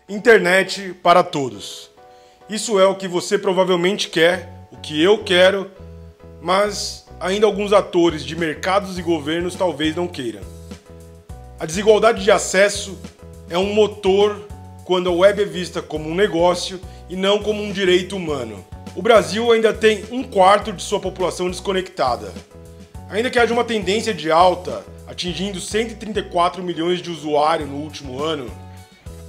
Internet para todos. Isso é o que você provavelmente quer, o que eu quero, mas ainda alguns atores de mercados e governos talvez não queiram. A desigualdade de acesso é um motor quando a web é vista como um negócio e não como um direito humano. O Brasil ainda tem 1/4 de sua população desconectada. Ainda que haja uma tendência de alta, atingindo 134 milhões de usuários no último ano,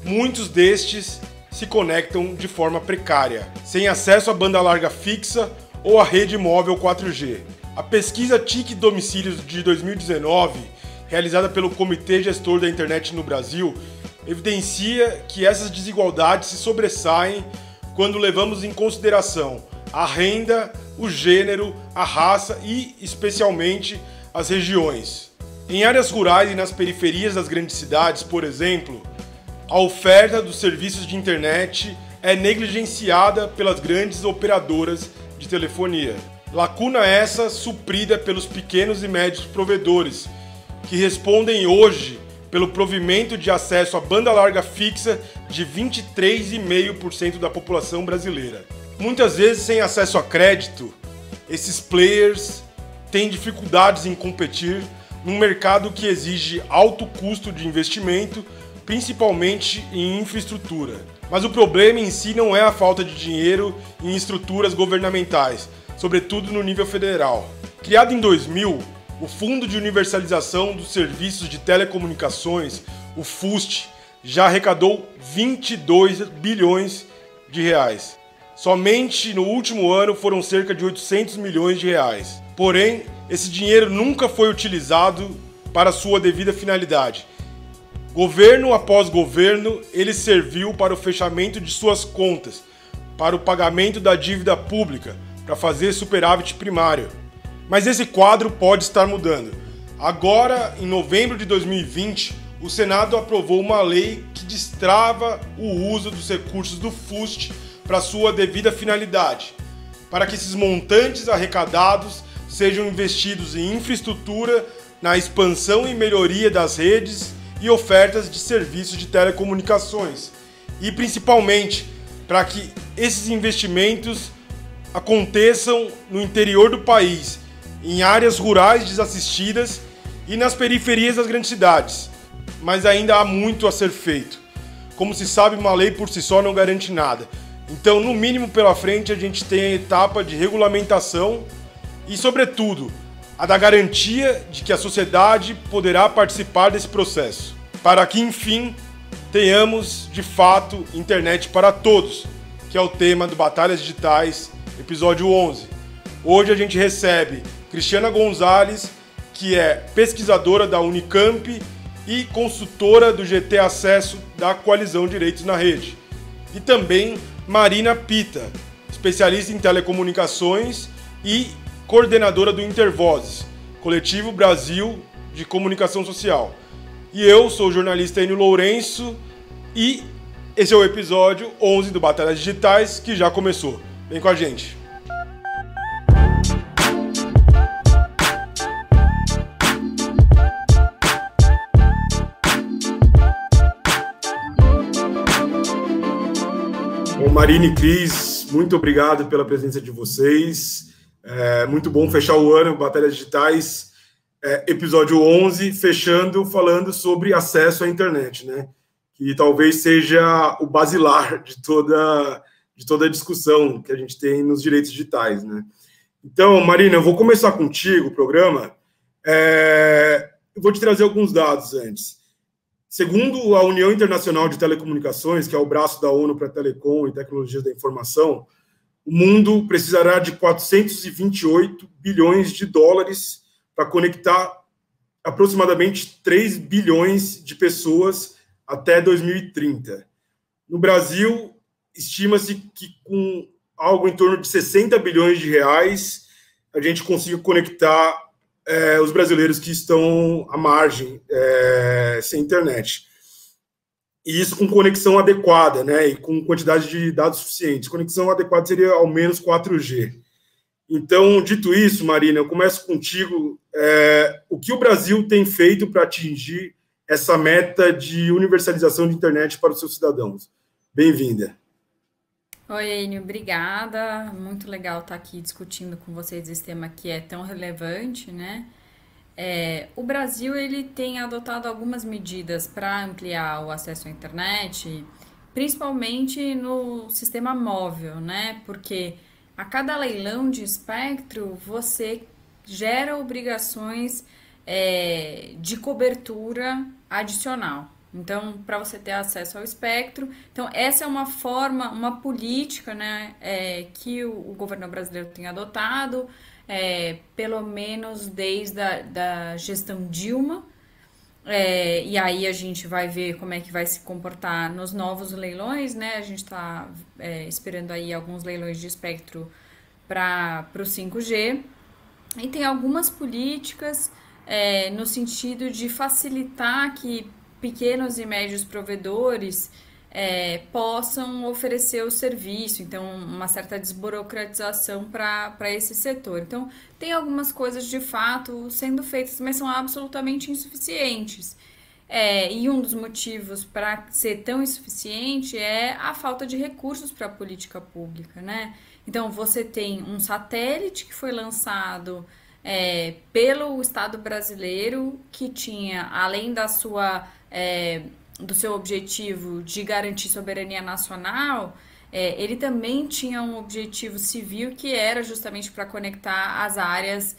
muitos destes se conectam de forma precária, sem acesso à banda larga fixa ou à rede móvel 4G. A pesquisa TIC Domicílios de 2019, realizada pelo Comitê Gestor da Internet no Brasil, evidencia que essas desigualdades se sobressaem quando levamos em consideração a renda, o gênero, a raça e, especialmente, as regiões. Em áreas rurais e nas periferias das grandes cidades, por exemplo, a oferta dos serviços de internet é negligenciada pelas grandes operadoras de telefonia. Lacuna essa suprida pelos pequenos e médios provedores, que respondem hoje pelo provimento de acesso à banda larga fixa de 23,5% da população brasileira. Muitas vezes, sem acesso a crédito, esses players têm dificuldades em competir num mercado que exige alto custo de investimento, principalmente em infraestrutura. Mas o problema em si não é a falta de dinheiro em estruturas governamentais, sobretudo no nível federal. Criado em 2000, o Fundo de Universalização dos Serviços de Telecomunicações, o FUST, já arrecadou 22 bilhões de reais. Somente no último ano foram cerca de 800 milhões de reais. Porém, esse dinheiro nunca foi utilizado para sua devida finalidade. Governo após governo, ele serviu para o fechamento de suas contas, para o pagamento da dívida pública, para fazer superávit primário. Mas esse quadro pode estar mudando. Agora, em novembro de 2020, o Senado aprovou uma lei que destrava o uso dos recursos do FUST para sua devida finalidade, para que esses montantes arrecadados sejam investidos em infraestrutura, na expansão e melhoria das redes e ofertas de serviços de telecomunicações, e principalmente para que esses investimentos aconteçam no interior do país, em áreas rurais desassistidas e nas periferias das grandes cidades. Mas ainda há muito a ser feito. Como se sabe, uma lei por si só não garante nada. Então, no mínimo pela frente, a gente tem a etapa de regulamentação e, sobretudo, a da garantia de que a sociedade poderá participar desse processo, para que, enfim, tenhamos, de fato, internet para todos, que é o tema do Batalhas Digitais, episódio 11. Hoje a gente recebe Cristiana Gonzalez, que é pesquisadora da Unicamp e consultora do GT Acesso da Coalizão Direitos na Rede. E também Marina Pita, especialista em telecomunicações e coordenadora do Intervozes, Coletivo Brasil de Comunicação Social. E eu sou o jornalista Enio Lourenço e esse é o episódio 11 do Batalhas Digitais, que já começou. Vem com a gente! Bom, Marina e Cris, muito obrigado pela presença de vocês. É muito bom fechar o ano, Batalhas Digitais, episódio 11, fechando falando sobre acesso à internet, né? Que talvez seja o basilar de toda a discussão que a gente tem nos direitos digitais, né? Então, Marina, eu vou começar contigo o programa. Eu vou te trazer alguns dados antes. Segundo a União Internacional de Telecomunicações, que é o braço da ONU para Telecom e Tecnologias da Informação, o mundo precisará de 428 bilhões de dólares para conectar aproximadamente 3 bilhões de pessoas até 2030. No Brasil, estima-se que com algo em torno de 60 bilhões de reais, a gente consiga conectar os brasileiros que estão à margem, sem internet. E isso com conexão adequada, né, e com quantidade de dados suficientes. Conexão adequada seria ao menos 4G. Então, dito isso, Marina, eu começo contigo. O que o Brasil tem feito para atingir essa meta de universalização de internet para os seus cidadãos? Bem-vinda. Oi, Enio, obrigada. Muito legal estar aqui discutindo com vocês esse tema que é tão relevante, né? O Brasil ele tem adotado algumas medidas para ampliar o acesso à internet, principalmente no sistema móvel, né? Porque a cada leilão de espectro você gera obrigações de cobertura adicional. Então, para você ter acesso ao espectro, então essa é uma forma, uma política, né, que o governo brasileiro tem adotado, pelo menos desde a da gestão Dilma. E aí a gente vai ver como é que vai se comportar nos novos leilões, né? A gente está esperando aí alguns leilões de espectro para o 5G. E tem algumas políticas no sentido de facilitar que pequenos e médios provedores possam oferecer o serviço, então uma certa desburocratização para esse setor. Então, tem algumas coisas de fato sendo feitas, mas são absolutamente insuficientes. E um dos motivos para ser tão insuficiente é a falta de recursos para a política pública, né? Então, você tem um satélite que foi lançado pelo Estado brasileiro, que tinha, além do seu objetivo de garantir soberania nacional, ele também tinha um objetivo civil que era justamente para conectar as áreas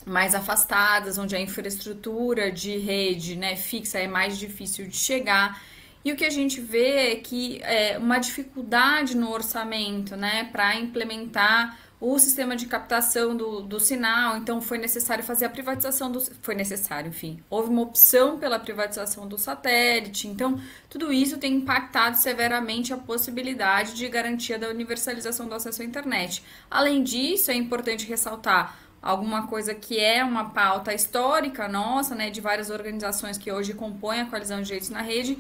mais afastadas, onde a infraestrutura de rede, né, fixa é mais difícil de chegar. E o que a gente vê é que uma dificuldade no orçamento, né, para implementar o sistema de captação do sinal, então foi necessário fazer a privatização do... Foi necessário, enfim, houve uma opção pela privatização do satélite, então tudo isso tem impactado severamente a possibilidade de garantia da universalização do acesso à internet. Além disso, é importante ressaltar alguma coisa que é uma pauta histórica nossa, né, de várias organizações que hoje compõem a Coalizão de Direitos na Rede,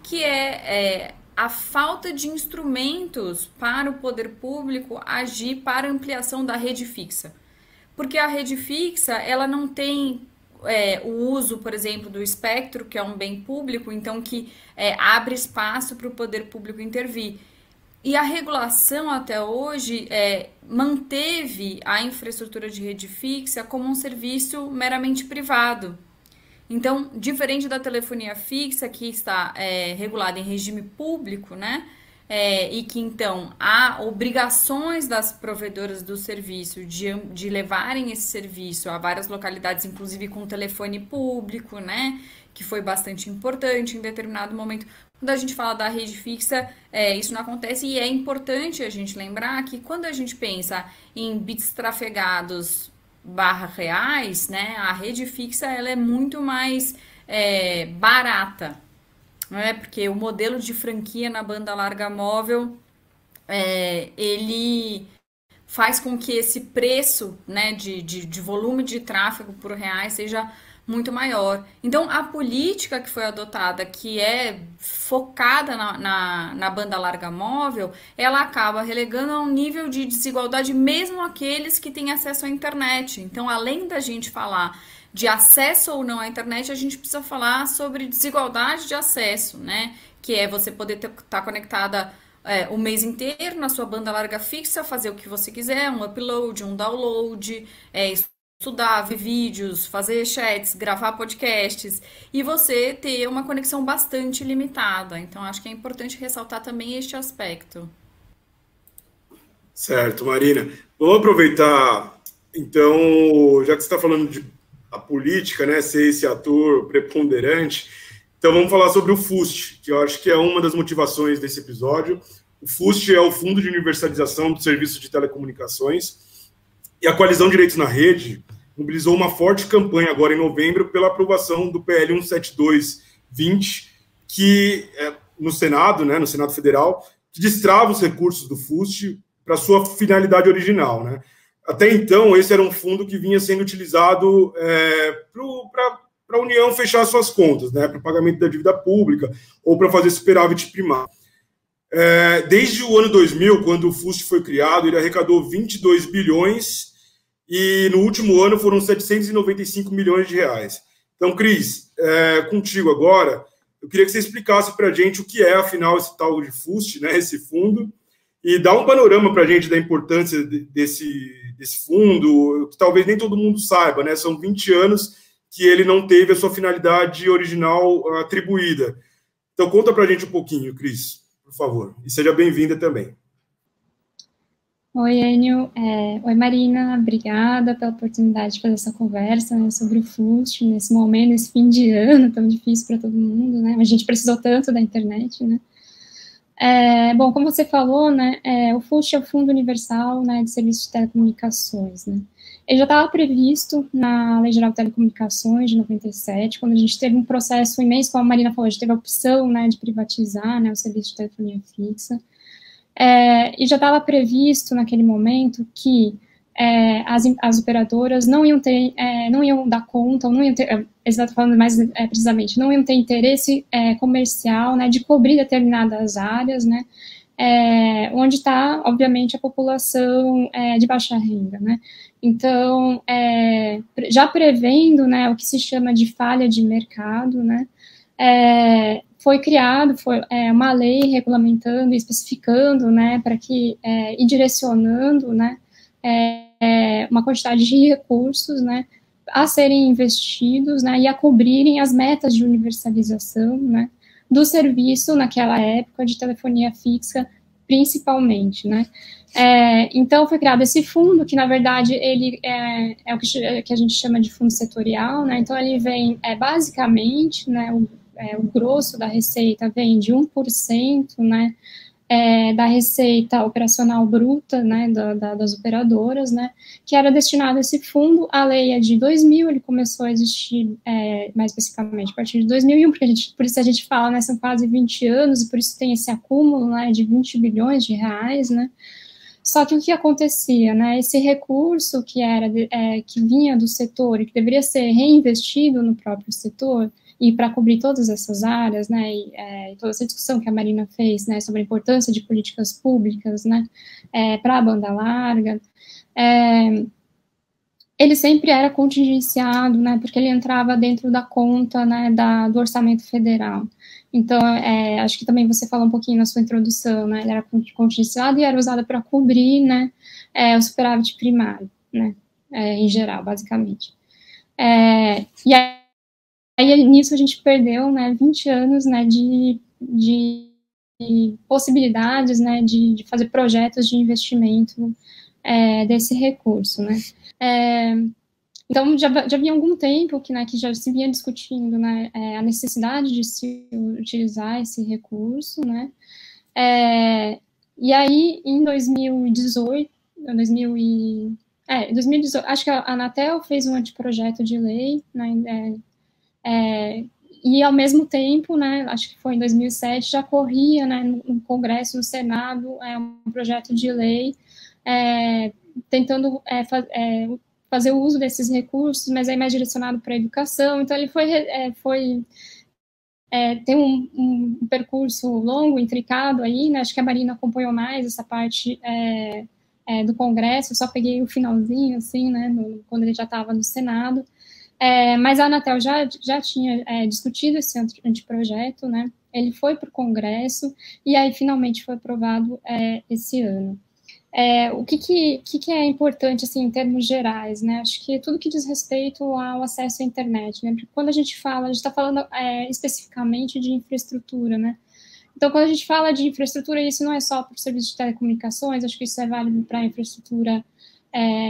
que é a falta de instrumentos para o poder público agir para ampliação da rede fixa. Porque a rede fixa, ela não tem o uso, por exemplo, do espectro, que é um bem público, então que abre espaço para o poder público intervir. E a regulação até hoje manteve a infraestrutura de rede fixa como um serviço meramente privado. Então, diferente da telefonia fixa, que está regulada em regime público, né? E que então há obrigações das provedoras do serviço de levarem esse serviço a várias localidades, inclusive com telefone público, né? Que foi bastante importante em determinado momento. Quando a gente fala da rede fixa, isso não acontece e é importante a gente lembrar que quando a gente pensa em bits trafegados barra reais, né, a rede fixa ela é muito mais barata, né, porque o modelo de franquia na banda larga móvel ele faz com que esse preço, né, de volume de tráfego por reais seja muito maior. Então, a política que foi adotada, que é focada na banda larga móvel, ela acaba relegando a um nível de desigualdade mesmo aqueles que têm acesso à internet. Então, além da gente falar de acesso ou não à internet, a gente precisa falar sobre desigualdade de acesso, né? Que é você poder estar conectada o mês inteiro na sua banda larga fixa, fazer o que você quiser, um upload, um download, estudar, ver vídeos, fazer chats, gravar podcasts e você ter uma conexão bastante limitada. Então, acho que é importante ressaltar também este aspecto. Certo, Marina. Vamos aproveitar, então, já que você está falando de a política, né, ser esse ator preponderante, então vamos falar sobre o FUST, que eu acho que é uma das motivações desse episódio. O FUST é o Fundo de Universalização do Serviço de Telecomunicações e a Coalizão Direitos na Rede mobilizou uma forte campanha agora em novembro pela aprovação do PL 17220, que no Senado, né, no Senado Federal, que destrava os recursos do FUST para sua finalidade original, né? Até então, esse era um fundo que vinha sendo utilizado para a União fechar suas contas, né, para o pagamento da dívida pública ou para fazer superávit primário. Desde o ano 2000, quando o FUST foi criado, ele arrecadou 22 bilhões e no último ano foram 795 milhões de reais. Então, Cris, contigo agora, eu queria que você explicasse para a gente o que é, afinal, esse tal de FUST, né, esse fundo, e dar um panorama para a gente da importância desse fundo, que talvez nem todo mundo saiba, né? São 20 anos que ele não teve a sua finalidade original atribuída. Então, conta para a gente um pouquinho, Cris, por favor. E seja bem-vinda também. Oi, Enio. Oi, Marina. Obrigada pela oportunidade de fazer essa conversa, né, sobre o FUST nesse momento, nesse fim de ano tão difícil para todo mundo, né? A gente precisou tanto da internet, né? Bom, como você falou, né, o FUST é o Fundo Universal, né, de Serviços de Telecomunicações, né? Ele já estava previsto na Lei Geral de Telecomunicações de 97, quando a gente teve um processo imenso, como a Marina falou, a gente teve a opção, né, de privatizar, né, o serviço de telefonia fixa, e já estava previsto naquele momento que as operadoras não iam ter, não iam dar conta, ou não iam ter, está falando mais precisamente, não iam ter interesse comercial, né, de cobrir determinadas áreas, né, onde está, obviamente, a população de baixa renda, né. Então, já prevendo, né, o que se chama de falha de mercado, né, foi criado uma lei regulamentando e especificando, né, para que, e direcionando, né, uma quantidade de recursos, né, a serem investidos, né, e a cobrirem as metas de universalização, né, do serviço naquela época de telefonia fixa, principalmente, né. Então, foi criado esse fundo, que, na verdade, ele é o que a gente chama de fundo setorial, né, então ele vem, basicamente, né, o grosso da receita vem de 1%, né, da receita operacional bruta, né, das operadoras, né, que era destinado a esse fundo. A lei é de 2000, ele começou a existir, mais especificamente, a partir de 2001, por isso a gente fala, né, são quase 20 anos, e por isso tem esse acúmulo, né, de 20 bilhões de reais, né. Só que o que acontecia, né, esse recurso que vinha do setor e que deveria ser reinvestido no próprio setor, e para cobrir todas essas áreas, né, e toda essa discussão que a Marina fez, né, sobre a importância de políticas públicas, né, para a banda larga, ele sempre era contingenciado, né, porque ele entrava dentro da conta, né, do orçamento federal. Então, acho que também você falou um pouquinho na sua introdução, né, ele era contingenciado e era usado para cobrir, né, o superávit primário, né, em geral, basicamente. E aí, nisso, a gente perdeu, né, 20 anos, né, de possibilidades, né, de fazer projetos de investimento desse recurso, né. Então, já vinha algum tempo que já se vinha discutindo, né, a necessidade de se utilizar esse recurso, né. E aí, em 2018, acho que a Anatel fez um anteprojeto de lei, né, e ao mesmo tempo, né, acho que foi em 2007, já corria, né, no Congresso, no Senado, um projeto de lei tentando fazer o uso desses recursos, mas aí mais direcionado para a educação. Então, ele tem um percurso longo, intricado aí, né, acho que a Marina acompanhou mais essa parte do Congresso, eu só peguei o finalzinho, assim, né, quando ele já estava no Senado. Mas a Anatel já tinha discutido esse anteprojeto, né? Ele foi para o Congresso e aí finalmente foi aprovado esse ano. O que é importante, assim, em termos gerais, né? Acho que tudo que diz respeito ao acesso à internet, né? Porque quando a gente está falando especificamente de infraestrutura, né? Então, quando a gente fala de infraestrutura, isso não é só para o serviço de telecomunicações, acho que isso é válido para a infraestrutura,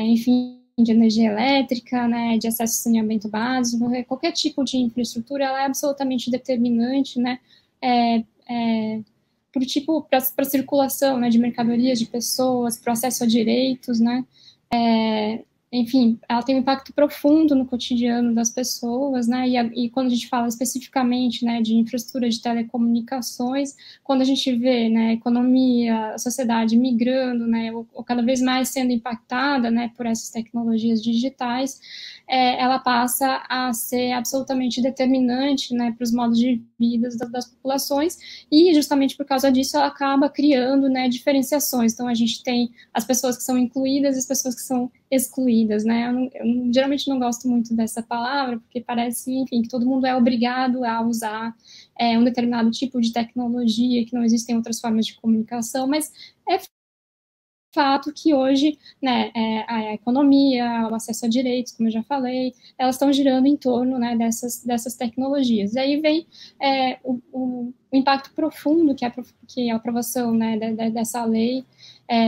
enfim, de energia elétrica, né, de acesso ao saneamento básico, qualquer tipo de infraestrutura, ela é absolutamente determinante, né, para a circulação, né, de mercadorias, de pessoas, para o acesso a direitos, né, enfim, ela tem um impacto profundo no cotidiano das pessoas, né, e quando a gente fala especificamente, né, de infraestrutura de telecomunicações, quando a gente vê, né, a economia, a sociedade migrando, né, ou cada vez mais sendo impactada, né, por essas tecnologias digitais, ela passa a ser absolutamente determinante, né, para os modos de vida das populações, e justamente por causa disso ela acaba criando, né, diferenciações. Então, a gente tem as pessoas que são incluídas e as pessoas que são excluídas, né? Eu geralmente não gosto muito dessa palavra, porque parece, enfim, que todo mundo é obrigado a usar um determinado tipo de tecnologia, que não existem outras formas de comunicação, mas é fato que hoje, né, a economia, o acesso a direitos, como eu já falei, elas estão girando em torno, né, dessas tecnologias. E aí vem o impacto profundo que a aprovação, né, dessa lei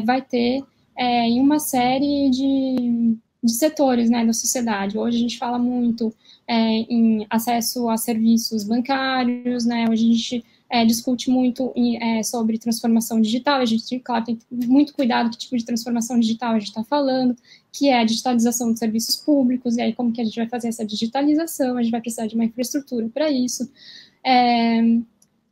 vai ter em uma série de setores, né, da sociedade. Hoje a gente fala muito em acesso a serviços bancários, né, hoje a gente discute muito sobre transformação digital. A gente, claro, tem muito cuidado que tipo de transformação digital a gente está falando, que é a digitalização dos serviços públicos, e aí como que a gente vai fazer essa digitalização, a gente vai precisar de uma infraestrutura para isso.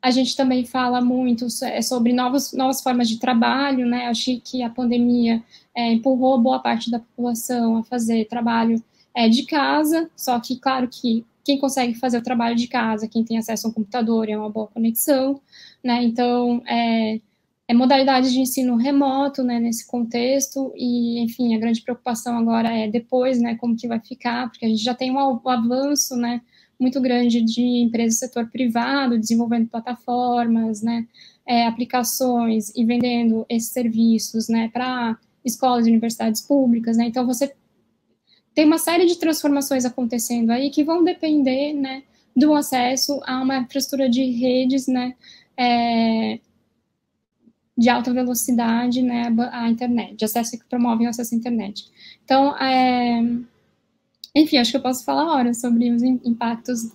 A gente também fala muito sobre novas formas de trabalho, né? Acho que a pandemia empurrou boa parte da população a fazer trabalho de casa, só que, claro, que quem consegue fazer o trabalho de casa, quem tem acesso a um computador, é uma boa conexão, né? Então, modalidade de ensino remoto, né, nesse contexto, e, enfim, a grande preocupação agora é depois, né, como que vai ficar, porque a gente já tem um avanço, né, muito grande de empresas do setor privado, desenvolvendo plataformas, né, aplicações e vendendo esses serviços, né, para escolas e universidades públicas, né, então você tem uma série de transformações acontecendo aí que vão depender, né, do acesso a uma infraestrutura de redes, né, de alta velocidade, né, à internet, de acesso que promovem o acesso à internet. Então, enfim, acho que eu posso falar horas sobre os impactos,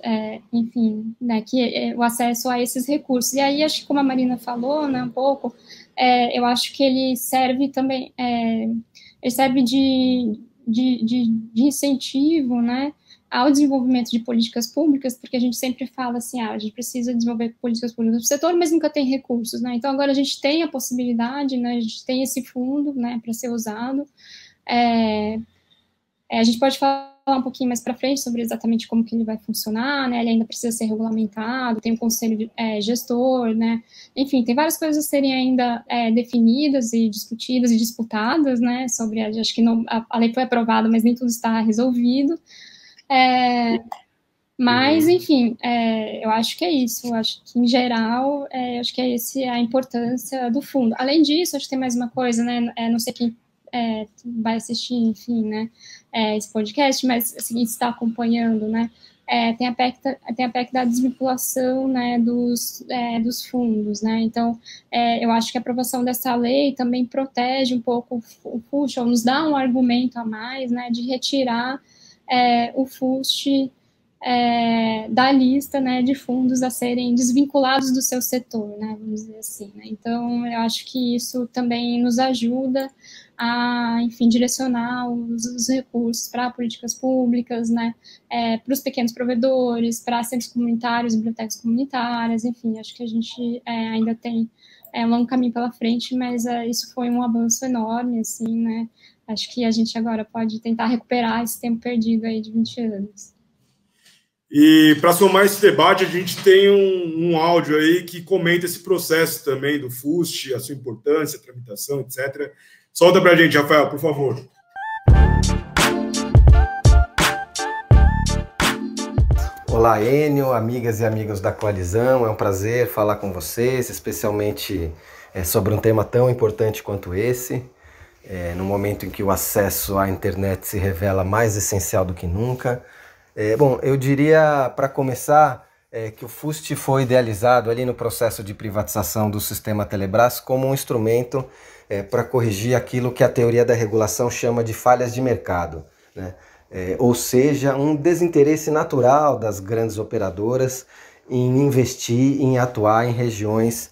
enfim, né, que o acesso a esses recursos. E aí, acho que como a Marina falou, né, um pouco, eu acho que ele serve também, ele serve de incentivo, né, ao desenvolvimento de políticas públicas, porque a gente sempre fala assim, a gente precisa desenvolver políticas públicas no setor, mas nunca tem recursos, né, então agora a gente tem a possibilidade, né, a gente tem esse fundo, né, para ser usado. A gente pode falar um pouquinho mais para frente sobre exatamente como que ele vai funcionar, né, ele ainda precisa ser regulamentado, tem um conselho gestor, né, enfim, tem várias coisas a serem ainda definidas e discutidas e disputadas, né, sobre, acho que não, a lei foi aprovada, mas nem tudo está resolvido, mas, enfim, eu acho que é isso, eu acho que, em geral, acho que é a importância do fundo. Além disso, acho que tem mais uma coisa, né, não sei quem vai assistir, enfim, né, esse podcast, mas assim, está acompanhando, né, tem a PEC da desvinculação, né, dos fundos, né, então eu acho que a aprovação dessa lei também protege um pouco o FUST, ou nos dá um argumento a mais, né, de retirar o FUST da lista, né, de fundos a serem desvinculados do seu setor, né, vamos dizer assim, né? Então eu acho que isso também nos ajuda a, enfim, direcionar os recursos para políticas públicas, né, para os pequenos provedores, para centros comunitários, bibliotecas comunitárias, enfim, acho que a gente ainda tem um longo caminho pela frente, mas isso foi um avanço enorme, assim, né, acho que a gente agora pode tentar recuperar esse tempo perdido aí de 20 anos. E para somar esse debate, a gente tem um áudio aí que comenta esse processo também do FUST, a sua importância, a tramitação, etc. Solta para a gente, Rafael, por favor. Olá, Enio, amigas e amigos da Coalizão. É um prazer falar com vocês, especialmente sobre um tema tão importante quanto esse. No momento em que o acesso à internet se revela mais essencial do que nunca. Bom, eu diria, para começar, que o FUST foi idealizado ali no processo de privatização do sistema Telebrás como um instrumento para corrigir aquilo que a teoria da regulação chama de falhas de mercado, né? Ou seja, um desinteresse natural das grandes operadoras em investir, em atuar em regiões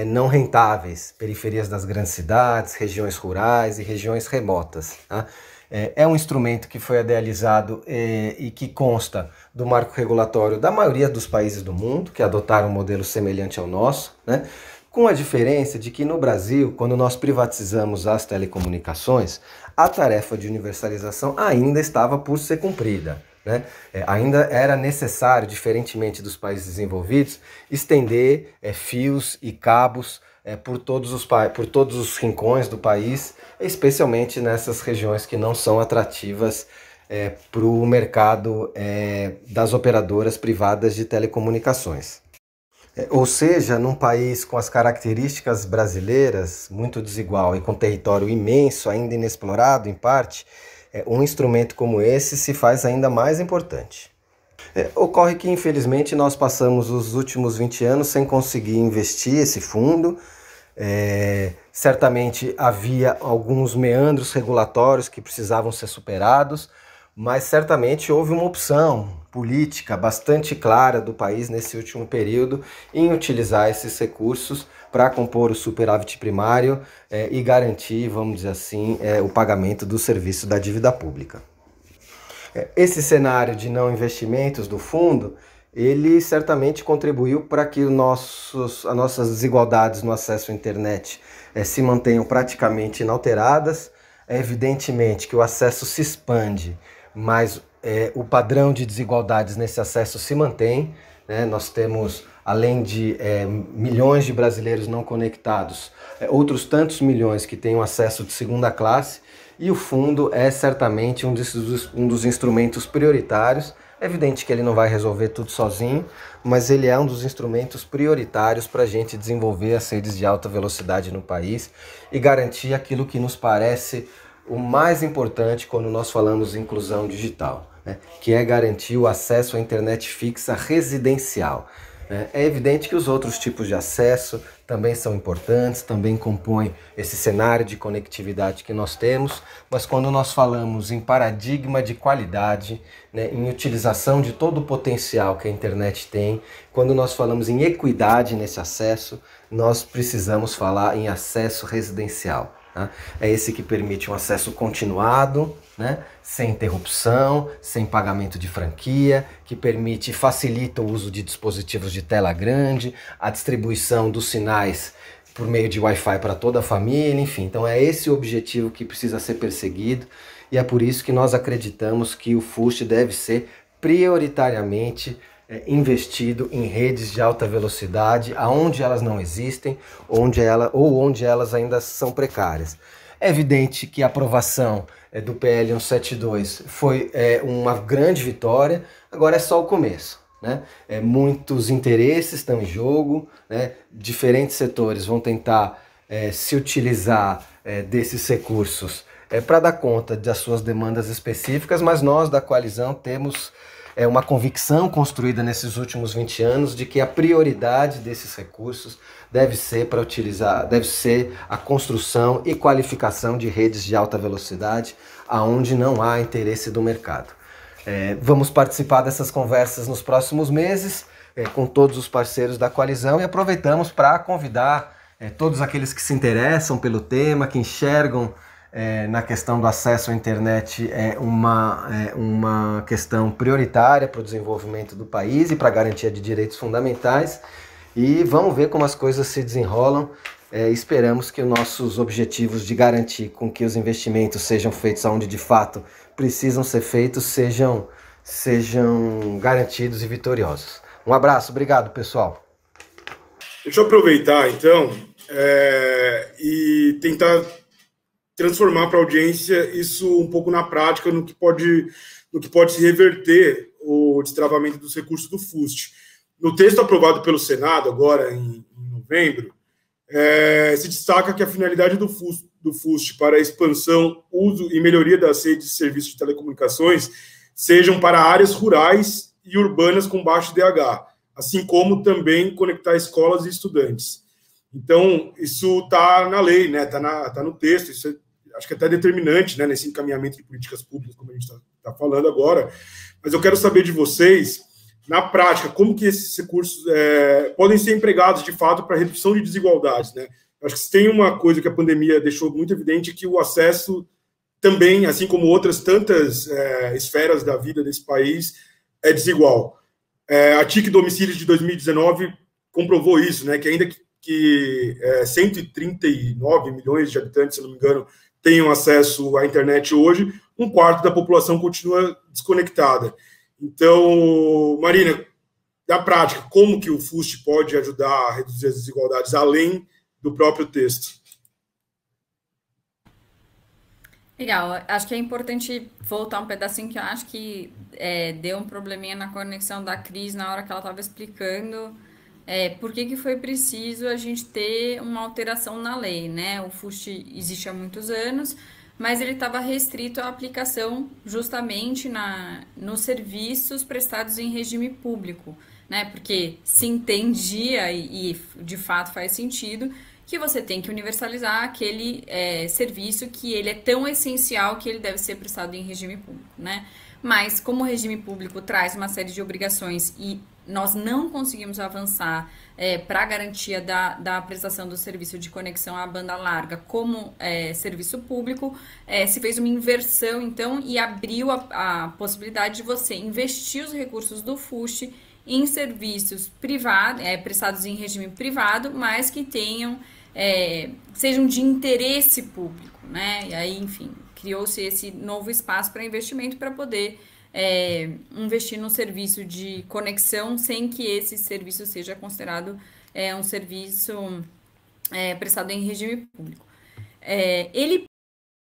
não rentáveis, periferias das grandes cidades, regiões rurais e regiões remotas, tá? É um instrumento que foi idealizado e que consta do marco regulatório da maioria dos países do mundo, que adotaram um modelo semelhante ao nosso, né? Com a diferença de que no Brasil, quando nós privatizamos as telecomunicações, a tarefa de universalização ainda estava por ser cumprida, né? Ainda era necessário, diferentemente dos países desenvolvidos, estender fios e cabos por todos os rincões do país, especialmente nessas regiões que não são atrativas para o mercado das operadoras privadas de telecomunicações. Ou seja, num país com as características brasileiras, muito desigual e com território imenso, ainda inexplorado em parte, um instrumento como esse se faz ainda mais importante. Ocorre que, infelizmente, nós passamos os últimos 20 anos sem conseguir investir esse fundo. Certamente havia alguns meandros regulatórios que precisavam ser superados, mas certamente houve uma opção política bastante clara do país nesse último período em utilizar esses recursos para compor o superávit primário e garantir, vamos dizer assim, o pagamento do serviço da dívida pública. Esse cenário de não investimentos do fundo, ele certamente contribuiu para que as nossas desigualdades no acesso à internet se mantenham praticamente inalteradas. É evidentemente que o acesso se expande, mas o padrão de desigualdades nesse acesso se mantém, né? Nós temos, além de milhões de brasileiros não conectados, outros tantos milhões que têm um acesso de segunda classe, e o fundo é certamente um dos instrumentos prioritários. É evidente que ele não vai resolver tudo sozinho, mas ele é um dos instrumentos prioritários para a gente desenvolver as redes de alta velocidade no país e garantir aquilo que nos parece o mais importante quando nós falamos em inclusão digital, né? Que é garantir o acesso à internet fixa residencial. É evidente que os outros tipos de acesso também são importantes, também compõem esse cenário de conectividade que nós temos, mas quando nós falamos em paradigma de qualidade, né, em utilização de todo o potencial que a internet tem, quando nós falamos em equidade nesse acesso, nós precisamos falar em acesso residencial. É esse que permite um acesso continuado, né, sem interrupção, sem pagamento de franquia, que permite e facilita o uso de dispositivos de tela grande, a distribuição dos sinais por meio de Wi-Fi para toda a família, enfim. Então é esse o objetivo que precisa ser perseguido e é por isso que nós acreditamos que o FUST deve ser prioritariamente investido em redes de alta velocidade, aonde elas não existem, onde elas ainda são precárias. É evidente que a aprovação do PL 172 foi uma grande vitória, agora é só o começo, né? Muitos interesses estão em jogo, né? Diferentes setores vão tentar se utilizar desses recursos para dar conta das suas demandas específicas, mas nós da coalizão temos uma convicção construída nesses últimos 20 anos de que a prioridade desses recursos deve ser a construção e qualificação de redes de alta velocidade, aonde não há interesse do mercado. Vamos participar dessas conversas nos próximos meses com todos os parceiros da coalizão e aproveitamos para convidar todos aqueles que se interessam pelo tema, que enxergam na questão do acesso à internet uma questão prioritária para o desenvolvimento do país e para a garantia de direitos fundamentais. E vamos ver como as coisas se desenrolam. Esperamos que os nossos objetivos de garantir com que os investimentos sejam feitos onde de fato precisam ser feitos sejam garantidos e vitoriosos. Um abraço, obrigado pessoal. Deixa eu aproveitar então e tentar transformar para a audiência isso um pouco na prática, no que pode se reverter o destravamento dos recursos do FUST. No texto aprovado pelo Senado, agora em novembro, se destaca que a finalidade do FUST para a expansão, uso e melhoria das redes de serviços de telecomunicações sejam para áreas rurais e urbanas com baixo IDH, assim como também conectar escolas e estudantes. Então, isso está na lei, né? Tá no texto, isso acho que é até determinante, né, nesse encaminhamento de políticas públicas, como a gente está falando agora. Mas eu quero saber de vocês, na prática, como que esses recursos podem ser empregados, de fato, para redução de desigualdades, né? Acho que se tem uma coisa que a pandemia deixou muito evidente, que o acesso também, assim como outras tantas esferas da vida desse país, é desigual. A TIC Domicílios de 2019 comprovou isso, né, que ainda que 139 milhões de habitantes, se não me engano, tenham acesso à internet hoje, um quarto da população continua desconectada. Então, Marina, na prática, como que o FUST pode ajudar a reduzir as desigualdades, além do próprio texto? Legal, acho que é importante voltar um pedacinho que eu acho que deu um probleminha na conexão da Cris na hora que ela estava explicando por que foi preciso a gente ter uma alteração na lei, né? O FUST existe há muitos anos, mas ele estava restrito à aplicação justamente nos serviços prestados em regime público, né? Porque se entendia, e de fato faz sentido, que você tem que universalizar aquele serviço que ele é tão essencial que ele deve ser prestado em regime público, né? Mas como o regime público traz uma série de obrigações e nós não conseguimos avançar para a garantia da prestação do serviço de conexão à banda larga como serviço público, se fez uma inversão, então, e abriu a possibilidade de você investir os recursos do FUST em serviços privados, prestados em regime privado, mas que sejam de interesse público, né? E aí, enfim, criou-se esse novo espaço para investimento para poder investir no serviço de conexão sem que esse serviço seja considerado um serviço prestado em regime público. Ele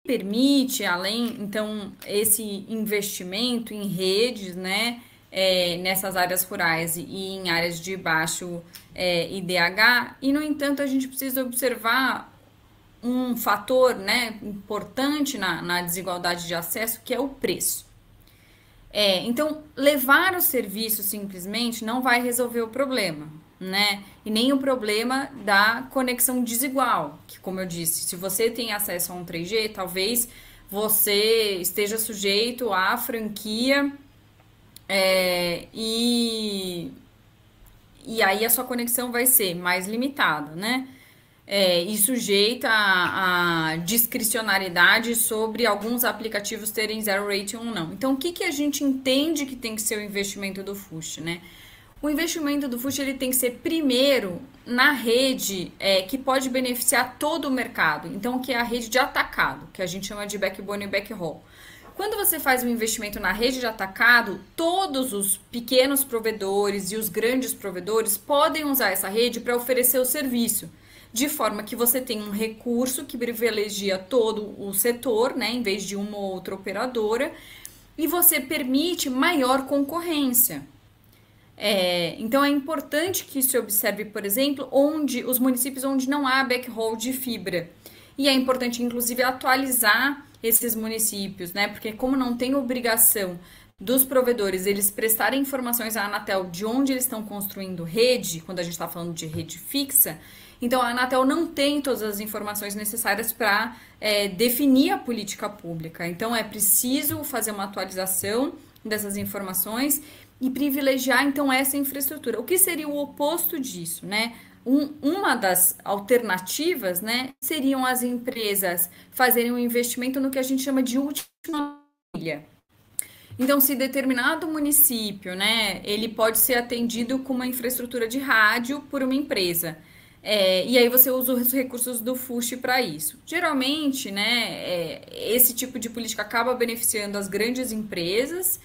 permite, além, então, esse investimento em redes, né, nessas áreas rurais e em áreas de baixo IDH, e, no entanto, a gente precisa observar um fator, né, importante na desigualdade de acesso, que é o preço. Então, levar o serviço simplesmente não vai resolver o problema, né? E nem o problema da conexão desigual, que, como eu disse, se você tem acesso a um 3G, talvez você esteja sujeito à franquia e aí a sua conexão vai ser mais limitada, né? E sujeita a discricionariedade sobre alguns aplicativos terem zero rating ou não. Então, o que a gente entende que tem que ser o investimento do FUST, né? O investimento do FUST ele tem que ser primeiro na rede que pode beneficiar todo o mercado. Então, que é a rede de atacado, que a gente chama de backbone e backhaul. Quando você faz um investimento na rede de atacado, todos os pequenos provedores e os grandes provedores podem usar essa rede para oferecer o serviço, de forma que você tem um recurso que privilegia todo o setor, né, em vez de uma ou outra operadora, e você permite maior concorrência. Então é importante que se observe, por exemplo, os municípios onde não há backhaul de fibra. E é importante, inclusive, atualizar esses municípios, né? Porque como não tem obrigação dos provedores eles prestarem informações à Anatel de onde eles estão construindo rede, quando a gente está falando de rede fixa, então a Anatel não tem todas as informações necessárias para definir a política pública. Então é preciso fazer uma atualização dessas informações e privilegiar então essa infraestrutura. O que seria o oposto disso, né? Uma das alternativas, né, seriam as empresas fazerem um investimento no que a gente chama de última milha. Então, se determinado município, né, ele pode ser atendido com uma infraestrutura de rádio por uma empresa, e aí você usa os recursos do FUST para isso. Geralmente, né, esse tipo de política acaba beneficiando as grandes empresas,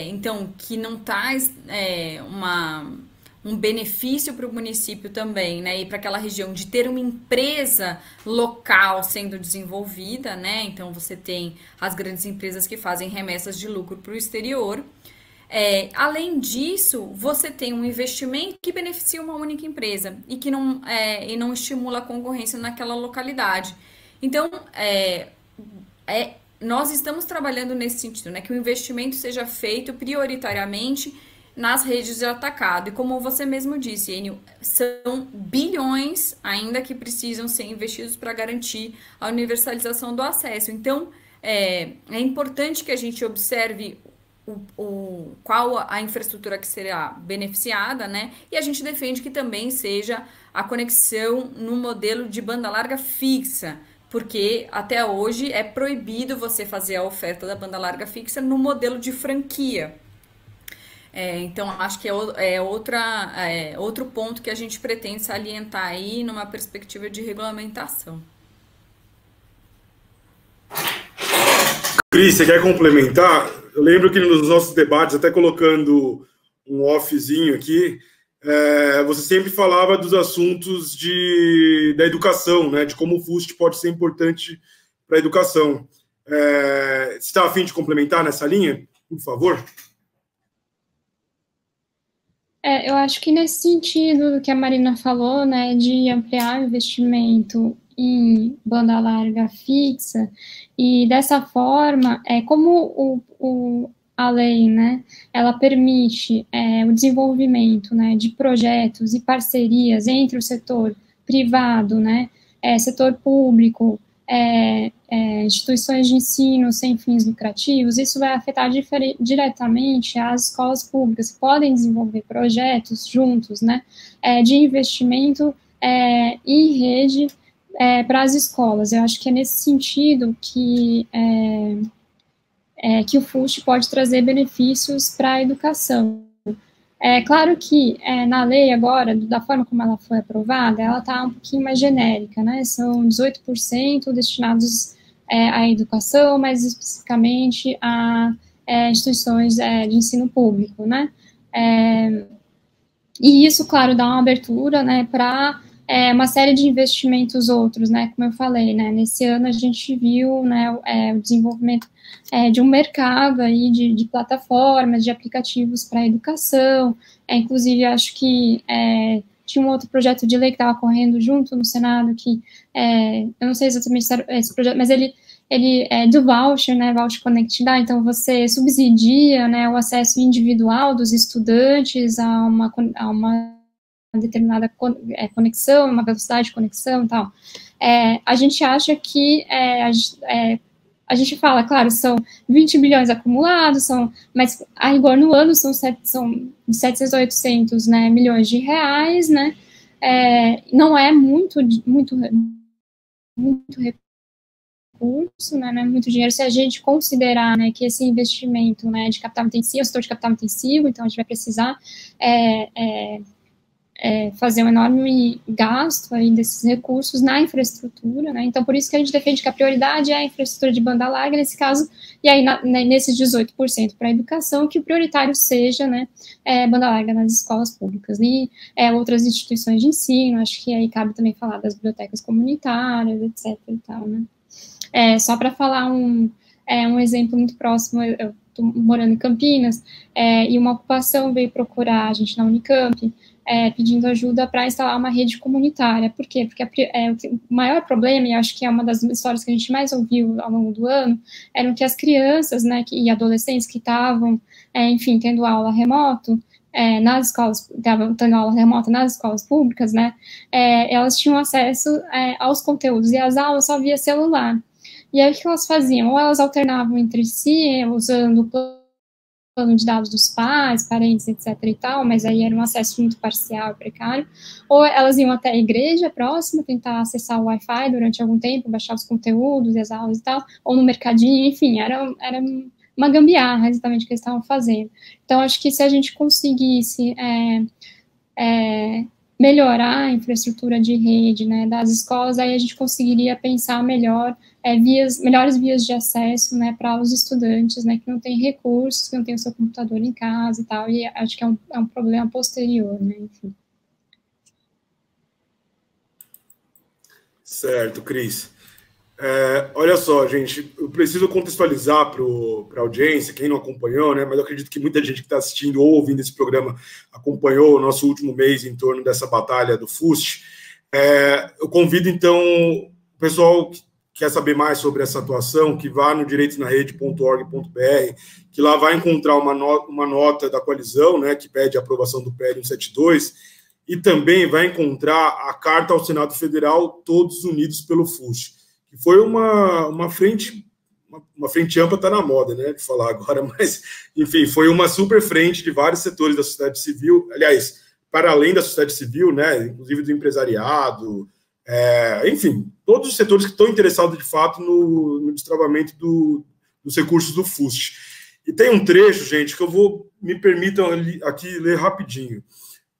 então, que não traz um benefício para o município também, né, e para aquela região de ter uma empresa local sendo desenvolvida, né, então você tem as grandes empresas que fazem remessas de lucro para o exterior. Além disso, você tem um investimento que beneficia uma única empresa e que não estimula a concorrência naquela localidade. Então, nós estamos trabalhando nesse sentido, né, que o investimento seja feito prioritariamente nas redes de atacado. E como você mesmo disse, Enio, são bilhões ainda que precisam ser investidos para garantir a universalização do acesso. Então, é importante que a gente observe qual a infraestrutura que será beneficiada, né? E a gente defende que também seja a conexão no modelo de banda larga fixa, porque até hoje é proibido você fazer a oferta da banda larga fixa no modelo de franquia. Então, acho que outro ponto que a gente pretende salientar aí numa perspectiva de regulamentação. Cris, você quer complementar? eu lembro que nos nossos debates, até colocando um offzinho aqui, você sempre falava dos assuntos da educação, né? De como o FUST pode ser importante para a educação. Você está a fim de complementar nessa linha, por favor? Eu acho que nesse sentido que a Marina falou, né, de ampliar o investimento em banda larga fixa, e dessa forma, como a lei, né, ela permite o desenvolvimento, né, de projetos e parcerias entre o setor privado, né, setor público, instituições de ensino sem fins lucrativos, isso vai afetar diretamente as escolas públicas, que podem desenvolver projetos juntos, né, de investimento em rede para as escolas. Eu acho que é nesse sentido que o FUST pode trazer benefícios para a educação. É claro que na lei agora, da forma como ela foi aprovada, ela está um pouquinho mais genérica, né? São 18% destinados à educação, mais especificamente a instituições de ensino público, né? E isso, claro, dá uma abertura, né, para uma série de investimentos outros, né, como eu falei, né, nesse ano a gente viu, né, o desenvolvimento de um mercado aí de plataformas, de aplicativos para a educação, inclusive acho que tinha um outro projeto de lei que estava correndo junto no Senado, que eu não sei exatamente se era esse projeto, mas ele é do voucher, né, voucher conectividade, então você subsidia, né, o acesso individual dos estudantes a uma determinada conexão, uma velocidade de conexão e tal. A gente acha que a gente fala, claro, são 20 bilhões acumulados, mas a rigor no ano são de 700 a 800, né, milhões de reais, né, não é muito recurso, né, não é muito dinheiro se a gente considerar, né, que esse investimento, né, de capital intensivo, setor de capital intensivo, então a gente vai precisar fazer um enorme gasto aí desses recursos na infraestrutura, né, então por isso que a gente defende que a prioridade é a infraestrutura de banda larga nesse caso, e aí nesses 18% para a educação, que o prioritário seja, né, banda larga nas escolas públicas, e outras instituições de ensino, acho que aí cabe também falar das bibliotecas comunitárias, etc e tal, né. Só para falar um exemplo muito próximo, eu estou morando em Campinas, e uma ocupação veio procurar a gente na Unicamp, pedindo ajuda para instalar uma rede comunitária. Por quê? Porque o maior problema, e acho que é uma das histórias que a gente mais ouviu ao longo do ano, eram que as crianças, né, e adolescentes que estavam, enfim, tendo aula remoto, nas escolas, estavam tendo aula remota nas escolas públicas, né, elas tinham acesso aos conteúdos, e as aulas só via celular. E aí o que elas faziam? Ou elas alternavam entre si, usando o plano de dados dos pais, parentes, etc e tal, mas aí era um acesso muito parcial e precário, ou elas iam até a igreja próxima, tentar acessar o Wi-Fi durante algum tempo, baixar os conteúdos e as aulas e tal, ou no mercadinho, enfim, era uma gambiarra exatamente o que eles estavam fazendo. Então, acho que se a gente conseguisse melhorar a infraestrutura de rede, né, das escolas, aí a gente conseguiria pensar melhor melhores vias de acesso, né, para os estudantes, né, que não têm recursos, que não têm o seu computador em casa e tal, e acho que é um problema posterior, né, enfim. Certo, Cris. Olha só, gente, eu preciso contextualizar para a audiência, quem não acompanhou, né, mas eu acredito que muita gente que está assistindo ou ouvindo esse programa acompanhou o nosso último mês em torno dessa batalha do FUST. Eu convido, então, o pessoal que quer saber mais sobre essa atuação, que vá no direitosnarede.org.br, que lá vai encontrar uma nota da coalizão, né, que pede a aprovação do PL 172, e também vai encontrar a carta ao Senado Federal, Todos Unidos pelo FUST, que foi uma frente ampla, está na moda, né, de falar agora, mas, enfim, foi uma super frente de vários setores da sociedade civil, aliás, para além da sociedade civil, né, inclusive do empresariado, enfim, todos os setores que estão interessados, de fato, no destravamento dos recursos do FUST. E tem um trecho, gente, que me permitam aqui ler rapidinho.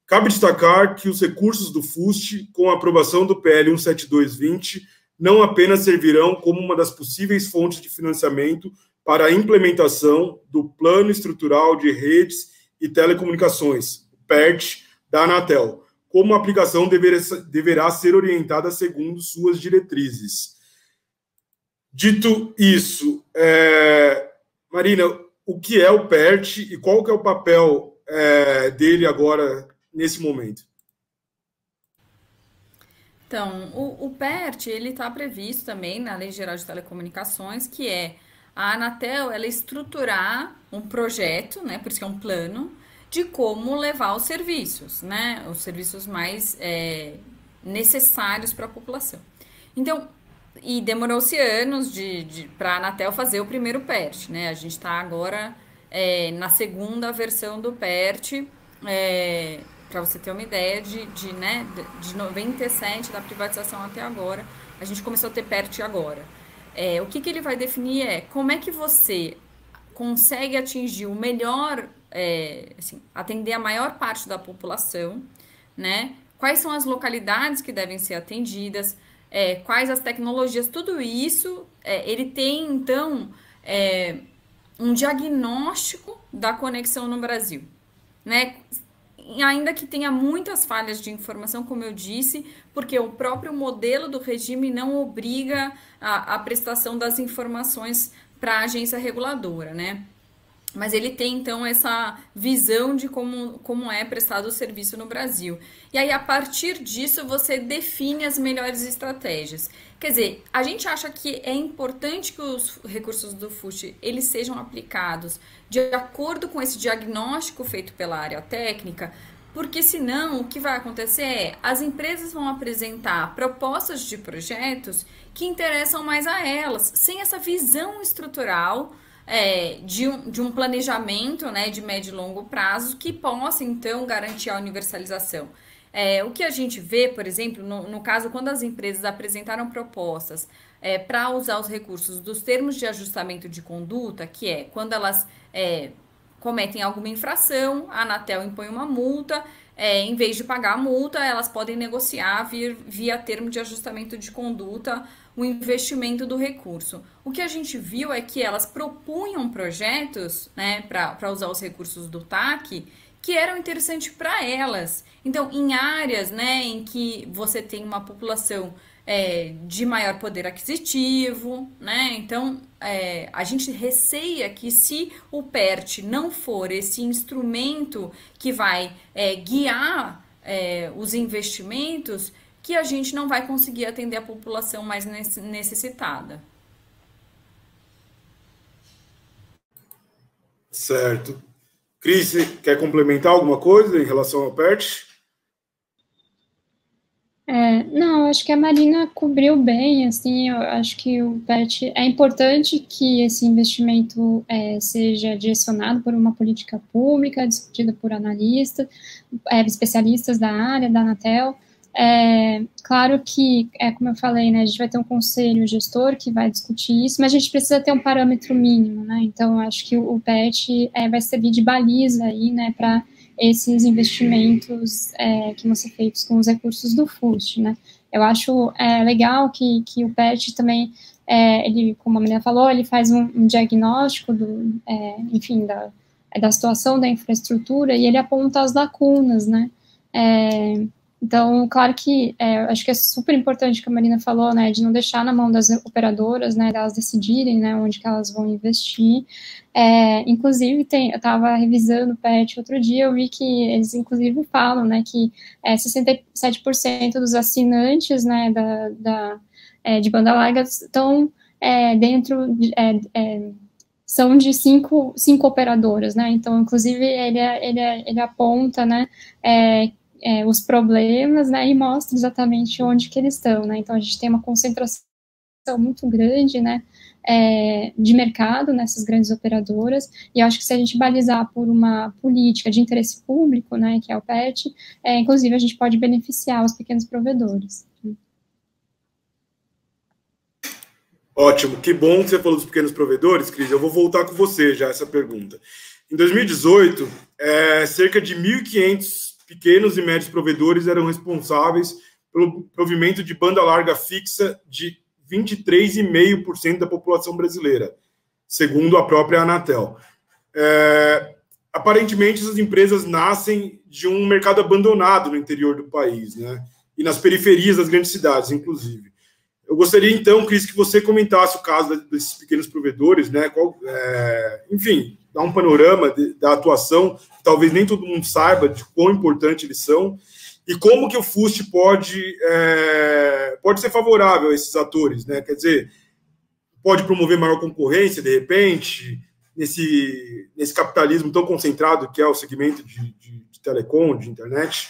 Cabe destacar que os recursos do FUST, com a aprovação do PL 17220, não apenas servirão como uma das possíveis fontes de financiamento para a implementação do Plano Estrutural de Redes e Telecomunicações, o PERT, da Anatel, como a aplicação deverá ser orientada segundo suas diretrizes. Dito isso, Marina, o que é o PERT e qual que é o papel dele agora, nesse momento? Então, o PERT, ele está previsto também na Lei Geral de Telecomunicações, que é a Anatel, ela estruturar um projeto, né, por isso que é um plano, de como levar os serviços, né, os serviços mais necessários para a população. Então, e demorou-se anos para a Anatel fazer o primeiro PERT, né, a gente está agora na segunda versão do PERT, para você ter uma ideia de 97, da privatização até agora, a gente começou a ter PERT agora. O que ele vai definir como é que você consegue atingir o melhor, assim, atender a maior parte da população, né? Quais são as localidades que devem ser atendidas, quais as tecnologias, tudo isso, ele tem, então, um diagnóstico da conexão no Brasil, né? Ainda que tenha muitas falhas de informação, como eu disse, porque o próprio modelo do regime não obriga a prestação das informações para a agência reguladora, né? Mas ele tem, então, essa visão de como é prestado o serviço no Brasil. E aí, a partir disso, você define as melhores estratégias. Quer dizer, a gente acha que é importante que os recursos do FUST eles sejam aplicados de acordo com esse diagnóstico feito pela área técnica, porque senão o que vai acontecer as empresas vão apresentar propostas de projetos que interessam mais a elas, sem essa visão estrutural de um planejamento, né, de médio e longo prazo que possa, então, garantir a universalização. O que a gente vê, por exemplo, no caso, quando as empresas apresentaram propostas para usar os recursos dos termos de ajustamento de conduta, que é quando elas cometem alguma infração, a Anatel impõe uma multa, em vez de pagar a multa, elas podem negociar via termo de ajustamento de conduta o investimento do recurso. O que a gente viu é que elas propunham projetos, né, para usar os recursos do TAC, que eram interessantes para elas. Então, em áreas, né, em que você tem uma população de maior poder aquisitivo, né, então a gente receia que se o PERT não for esse instrumento que vai guiar os investimentos, que a gente não vai conseguir atender a população mais necessitada. Certo. Cris, quer complementar alguma coisa em relação ao PERT? Não, acho que a Marina cobriu bem, assim, eu acho que o PERT, é importante que esse investimento seja direcionado por uma política pública, discutida por analistas, especialistas da área, da Anatel. Claro que, como eu falei, né, a gente vai ter um conselho gestor que vai discutir isso, mas a gente precisa ter um parâmetro mínimo, né, então acho que o PERT vai servir de baliza aí, né, para esses investimentos que vão ser feitos com os recursos do FUST, né. Eu acho legal que o PERT também, ele, como a Maria falou, ele faz um diagnóstico enfim, da situação da infraestrutura e ele aponta as lacunas, né. Então, claro que acho que é super importante que a Marina falou, né, de não deixar na mão das operadoras, né, delas decidirem, né, onde que elas vão investir. Inclusive, eu estava revisando o PERT outro dia, eu vi que eles, inclusive, falam, né, que 67% dos assinantes, né, de banda larga estão dentro, são de cinco operadoras, né, então, inclusive, ele aponta, né, os problemas, né, e mostra exatamente onde que eles estão, né, então a gente tem uma concentração muito grande, né, de mercado nessas grandes operadoras, e eu acho que se a gente balizar por uma política de interesse público, né, que é o PERT, inclusive a gente pode beneficiar os pequenos provedores. Ótimo, que bom que você falou dos pequenos provedores, Cris, eu vou voltar com você já essa pergunta. Em 2018, cerca de 1.500 pequenos e médios provedores eram responsáveis pelo provimento de banda larga fixa de 23,5% da população brasileira. segundo a própria Anatel. Aparentemente, essas empresas nascem de um mercado abandonado no interior do país, né? E nas periferias das grandes cidades, inclusive. Eu gostaria, então, Cris, que você comentasse o caso desses pequenos provedores, né? Enfim, dar um panorama da atuação, que talvez nem todo mundo saiba de quão importante eles são, e como que o FUST pode ser favorável a esses atores, né? Quer dizer, pode promover maior concorrência, de repente, nesse capitalismo tão concentrado que é o segmento de telecom, de internet.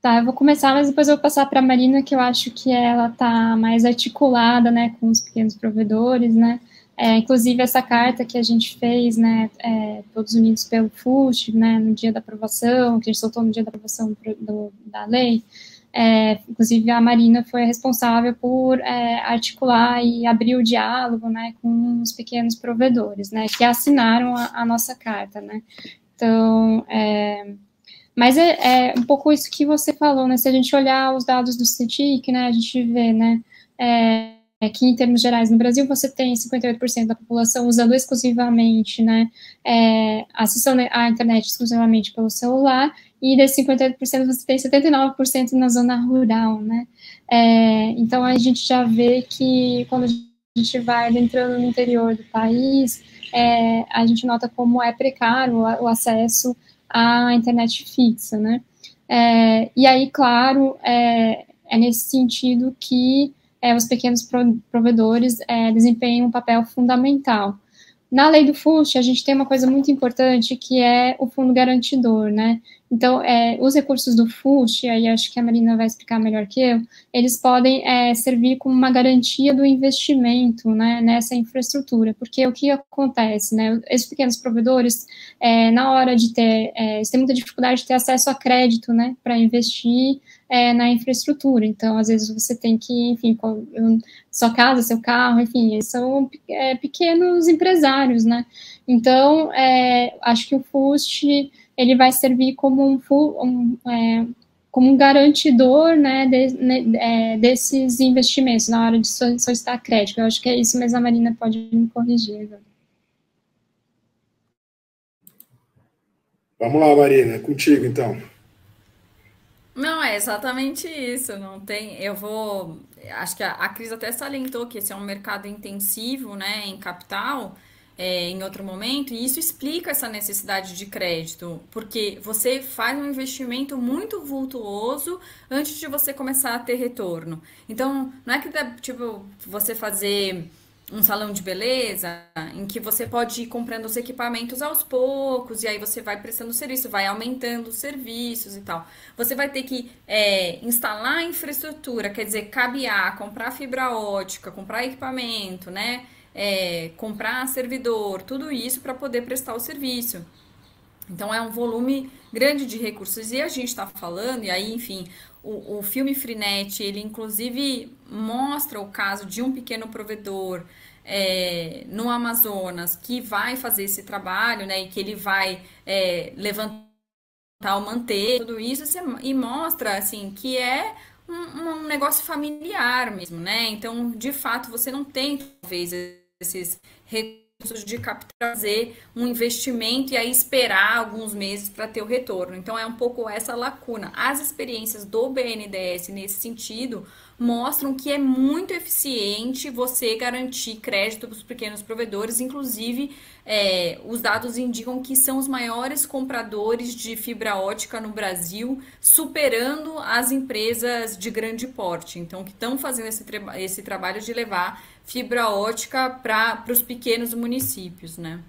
Tá, eu vou começar, mas depois eu vou passar para a Marina, que eu acho que ela está mais articulada, né, com os pequenos provedores, né, inclusive essa carta que a gente fez, né, todos unidos pelo FUST, né, no dia da aprovação, que a gente soltou no dia da aprovação da lei, inclusive a Marina foi responsável por articular e abrir o diálogo, né, com os pequenos provedores, né, que assinaram a nossa carta, né, então, mas é um pouco isso que você falou, né? Se a gente olhar os dados do CETIC, né, a gente vê, né, que em termos gerais no Brasil você tem 58% da população usando exclusivamente, né, acessando a internet exclusivamente pelo celular, e desses 58% você tem 79% na zona rural, né? Então a gente já vê que quando a gente vai entrando no interior do país, a gente nota como é precário o acesso à internet fixa, né? E aí, claro, é nesse sentido que os pequenos provedores desempenham um papel fundamental. Na lei do FUST, a gente tem uma coisa muito importante, que é o fundo garantidor, né? Então, os recursos do FUST, aí acho que a Marina vai explicar melhor que eu, eles podem servir como uma garantia do investimento, né, nessa infraestrutura, porque o que acontece, né, esses pequenos provedores, na hora de eles têm muita dificuldade de ter acesso a crédito, né, para investir na infraestrutura. Então, às vezes você tem que, enfim, sua casa, seu carro, enfim, eles são pequenos empresários, né. Então, acho que o FUST ele vai servir como um garantidor, né, desses investimentos na hora de solicitar crédito. Eu acho que é isso, mas a Marina pode me corrigir. Né? Vamos lá, Marina, contigo, então. Não, é exatamente isso, não tem, acho que a Cris até salientou que esse é um mercado intensivo, né, em capital, em outro momento, e isso explica essa necessidade de crédito, porque você faz um investimento muito vultuoso antes de você começar a ter retorno. Então, não é que dá, tipo, você fazer um salão de beleza em que você pode ir comprando os equipamentos aos poucos, e aí você vai prestando serviço, vai aumentando os serviços e tal. Você vai ter que instalar a infraestrutura, quer dizer, cabear, comprar fibra ótica, comprar equipamento, né? Comprar servidor, tudo isso para poder prestar o serviço. Então é um volume grande de recursos, e a gente está falando, e aí, enfim, o filme Freenet, ele inclusive mostra o caso de um pequeno provedor no Amazonas que vai fazer esse trabalho, né, e que ele vai levantar ou manter tudo isso, e mostra assim que é um negócio familiar mesmo, né? Então, de fato, você não tem, talvez, esses recursos de capital, fazer um investimento e aí esperar alguns meses para ter o retorno. Então, é um pouco essa lacuna. As experiências do BNDES nesse sentido mostram que é muito eficiente você garantir crédito para os pequenos provedores, inclusive os dados indicam que são os maiores compradores de fibra ótica no Brasil, superando as empresas de grande porte, então que estão fazendo esse trabalho de levar fibra ótica para os pequenos municípios, né?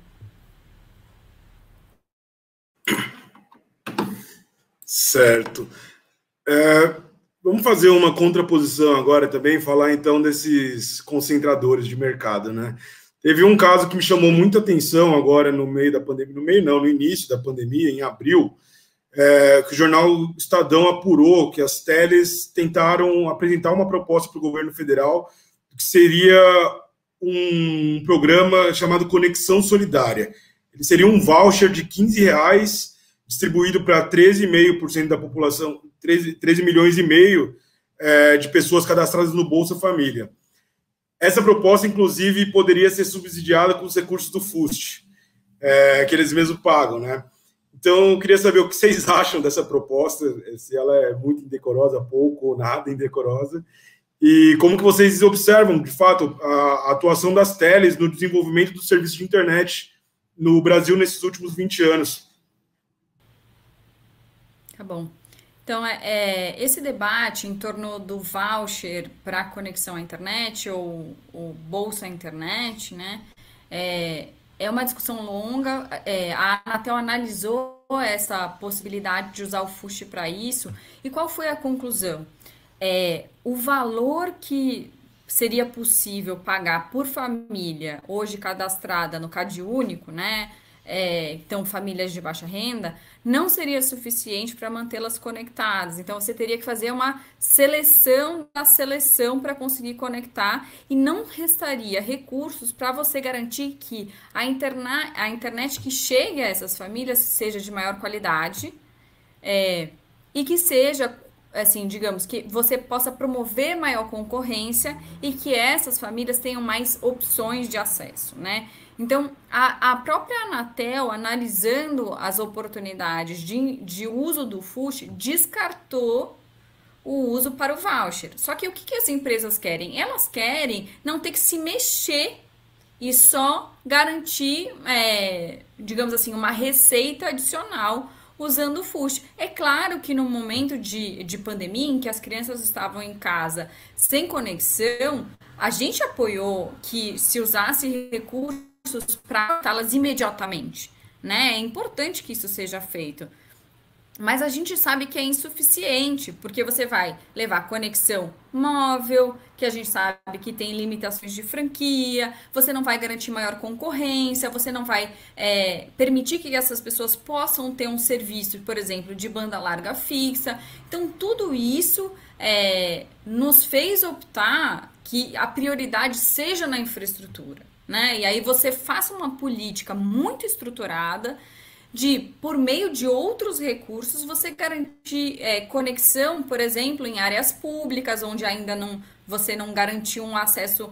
Certo. Vamos fazer uma contraposição agora também, falar então desses concentradores de mercado, né? Teve um caso que me chamou muita atenção agora no meio da pandemia, no início da pandemia, em abril, que o jornal Estadão apurou que as teles tentaram apresentar uma proposta para o governo federal que seria um programa chamado Conexão Solidária. Ele seria um voucher de R$15 distribuído para 13,5% da população, 13 milhões e meio de pessoas cadastradas no Bolsa Família. essa proposta, inclusive, poderia ser subsidiada com os recursos do FUST, que eles mesmos pagam, né? Então, eu queria saber o que vocês acham dessa proposta, se ela é muito indecorosa, pouco ou nada indecorosa, e como que vocês observam, de fato, a atuação das teles no desenvolvimento do serviço de internet no Brasil nesses últimos 20 anos. Tá bom. Então, esse debate em torno do voucher para conexão à internet, ou Bolsa Internet, né, é uma discussão longa. A Anatel analisou essa possibilidade de usar o FUST para isso. E qual foi a conclusão? O valor que seria possível pagar por família, hoje cadastrada no CadÚnico, né? Então, famílias de baixa renda, não seria suficiente para mantê-las conectadas. Então, você teria que fazer uma seleção da seleção para conseguir conectar, e não restaria recursos para você garantir que a internet que chegue a essas famílias seja de maior qualidade, e que seja, assim, digamos, que você possa promover maior concorrência e que essas famílias tenham mais opções de acesso, né? Então, a própria Anatel, analisando as oportunidades de uso do FUST, descartou o uso para o voucher. Só que o que as empresas querem? Elas querem não ter que se mexer e só garantir, digamos assim, uma receita adicional usando o FUST. É claro que no momento de pandemia, em que as crianças estavam em casa sem conexão, a gente apoiou que se usasse recursos para tratá-las imediatamente, né? É importante que isso seja feito. Mas a gente sabe que é insuficiente, porque você vai levar conexão móvel, que a gente sabe que tem limitações de franquia, você não vai garantir maior concorrência, você não vai permitir que essas pessoas possam ter um serviço, por exemplo, de banda larga fixa. Então, tudo isso nos fez optar que a prioridade seja na infraestrutura, né? E aí você faça uma política muito estruturada por meio de outros recursos, você garantir conexão, por exemplo, em áreas públicas, onde ainda você não garantiu um acesso,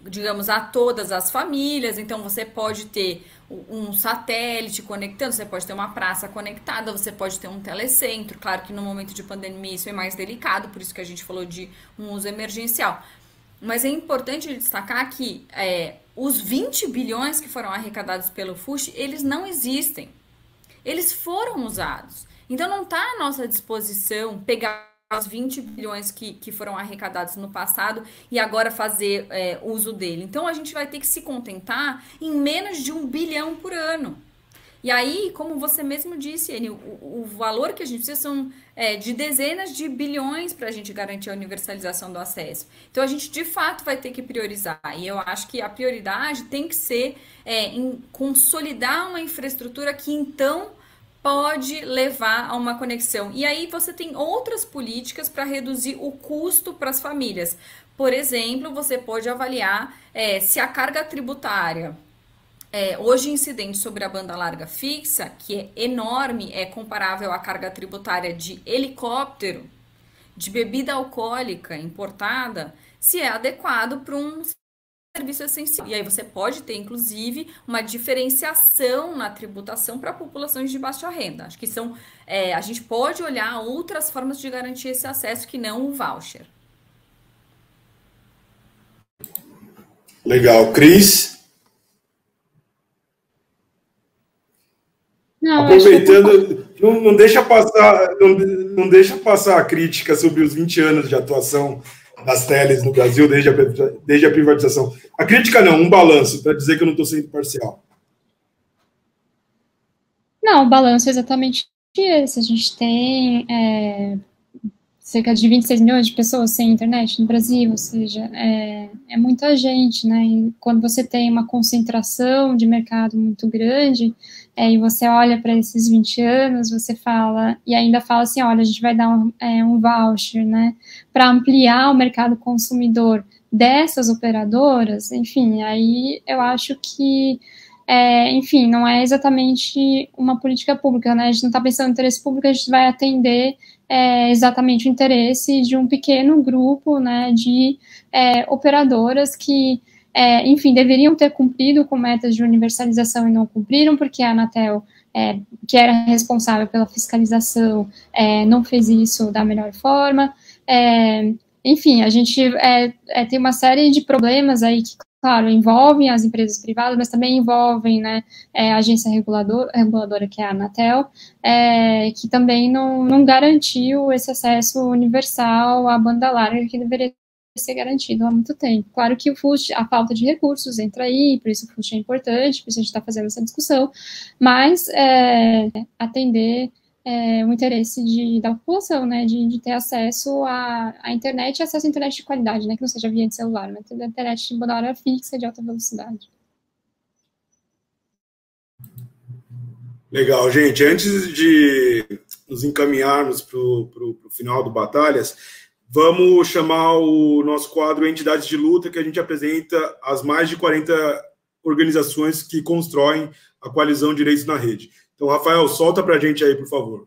digamos, a todas as famílias. Então, você pode ter um satélite conectando, você pode ter uma praça conectada, você pode ter um telecentro. Claro que no momento de pandemia isso é mais delicado, por isso que a gente falou de um uso emergencial. Mas é importante destacar que os 20 bilhões que foram arrecadados pelo FUST, eles não existem. Eles foram usados. Então, não está à nossa disposição pegar os 20 bilhões que foram arrecadados no passado e agora fazer uso dele. Então, a gente vai ter que se contentar em menos de 1 bilhão por ano. E aí, como você mesmo disse, Enio, o valor que a gente precisa são de dezenas de bilhões para a gente garantir a universalização do acesso. Então, a gente, de fato, vai ter que priorizar. E eu acho que a prioridade tem que ser em consolidar uma infraestrutura que, então, pode levar a uma conexão. E aí, você tem outras políticas para reduzir o custo para as famílias. Por exemplo, você pode avaliar se a carga tributária hoje incidente sobre a banda larga fixa, que é enorme, é comparável à carga tributária de helicóptero, de bebida alcoólica importada, se é adequado para um serviço essencial. E aí você pode ter, inclusive, uma diferenciação na tributação para populações de baixa renda. Acho que a gente pode olhar outras formas de garantir esse acesso que não o voucher. Legal. Cris? Não, aproveitando, não deixa passar a crítica sobre os 20 anos de atuação das teles no Brasil desde a privatização. A crítica não, um balanço, para dizer que eu não estou sendo parcial. Não, o balanço é exatamente esse. A gente tem cerca de 26 milhões de pessoas sem internet no Brasil, ou seja, é muita gente, né? E quando você tem uma concentração de mercado muito grande, e você olha para esses 20 anos, você fala, e ainda fala assim, olha, a gente vai dar um voucher, né, para ampliar o mercado consumidor dessas operadoras, enfim, aí eu acho que, enfim, não é exatamente uma política pública, né, a gente não está pensando no interesse público, a gente vai atender exatamente o interesse de um pequeno grupo, né, de operadoras que, enfim, deveriam ter cumprido com metas de universalização e não cumpriram, porque a Anatel, que era responsável pela fiscalização, não fez isso da melhor forma. Enfim, a gente tem uma série de problemas aí que, claro, envolvem as empresas privadas, mas também envolvem, né, a agência reguladora, que é a Anatel, que também não garantiu esse acesso universal à banda larga que deveria ser garantido há muito tempo. Claro que a falta de recursos entra aí, por isso o FUST é importante, por isso a gente está fazendo essa discussão, mas atender o interesse da população, né, de ter acesso à internet e acesso à internet de qualidade, né, que não seja via de celular, mas ter internet de banda larga fixa de alta velocidade. Legal, gente. Antes de nos encaminharmos para o final do Batalhas, vamos chamar o nosso quadro Entidades de Luta, que a gente apresenta as mais de 40 organizações que constroem a coalizão Direitos na Rede. Então, Rafael, solta para a gente aí, por favor.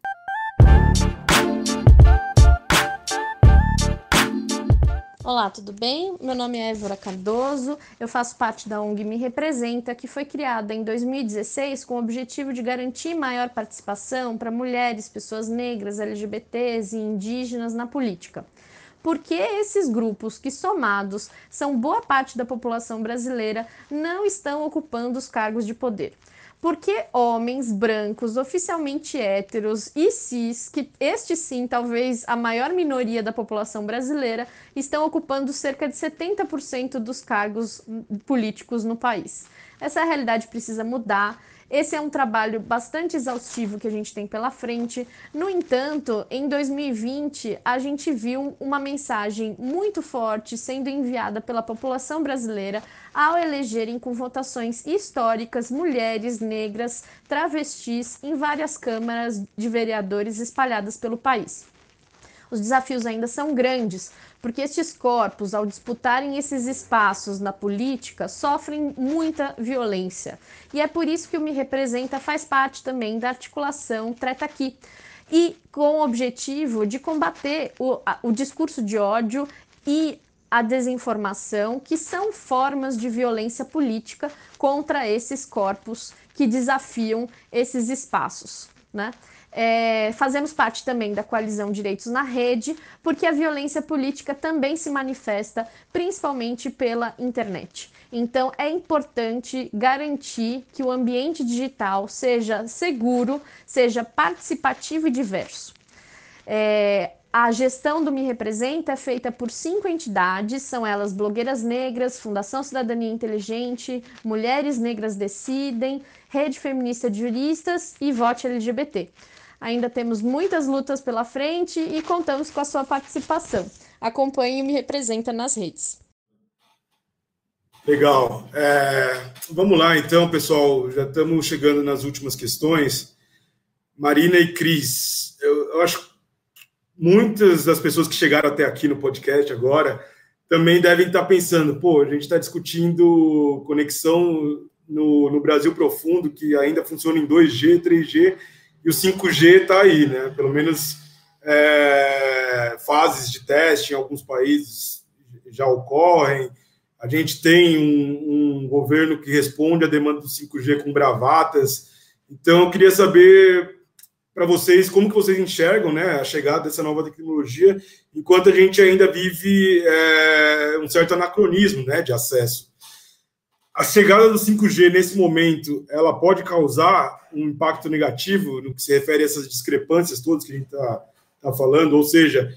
Olá, tudo bem? Meu nome é Évora Cardoso, eu faço parte da ONG Me Representa, que foi criada em 2016 com o objetivo de garantir maior participação para mulheres, pessoas negras, LGBTs e indígenas na política. Porque esses grupos, que somados são boa parte da população brasileira, não estão ocupando os cargos de poder. Porque homens brancos, oficialmente héteros e cis, que este sim, talvez a maior minoria da população brasileira, estão ocupando cerca de 70% dos cargos políticos no país. Essa realidade precisa mudar. Esse é um trabalho bastante exaustivo que a gente tem pela frente. No entanto, em 2020, a gente viu uma mensagem muito forte sendo enviada pela população brasileira ao elegerem com votações históricas mulheres negras, travestis em várias câmaras de vereadores espalhadas pelo país. Os desafios ainda são grandes, porque estes corpos, ao disputarem esses espaços na política, sofrem muita violência. E é por isso que o Me Representa faz parte também da articulação Treta Aqui, e com o objetivo de combater o discurso de ódio e a desinformação, que são formas de violência política contra esses corpos que desafiam esses espaços, né? Fazemos parte também da coalizão Direitos na Rede, porque a violência política também se manifesta principalmente pela internet. Então é importante garantir que o ambiente digital seja seguro, seja participativo e diverso. A gestão do Me Representa é feita por 5 entidades, são elas Blogueiras Negras, Fundação Cidadania Inteligente, Mulheres Negras Decidem, Rede Feminista de Juristas e Vote LGBT. Ainda temos muitas lutas pela frente e contamos com a sua participação. Acompanhe e Me Representa nas redes. Legal. Vamos lá, então, pessoal. Já estamos chegando nas últimas questões. Marina e Cris, eu acho que muitas das pessoas que chegaram até aqui no podcast agora também devem estar pensando, a gente está discutindo conexão no Brasil profundo, que ainda funciona em 2G, 3G, e o 5G está aí, né? Pelo menos fases de teste em alguns países já ocorrem. A gente tem um governo que responde à demanda do 5G com bravatas. Então, eu queria saber para vocês como que vocês enxergam, né, a chegada dessa nova tecnologia, enquanto a gente ainda vive um certo anacronismo, né, de acesso. A chegada do 5G nesse momento, ela pode causar um impacto negativo no que se refere a essas discrepâncias todas que a gente está falando, ou seja,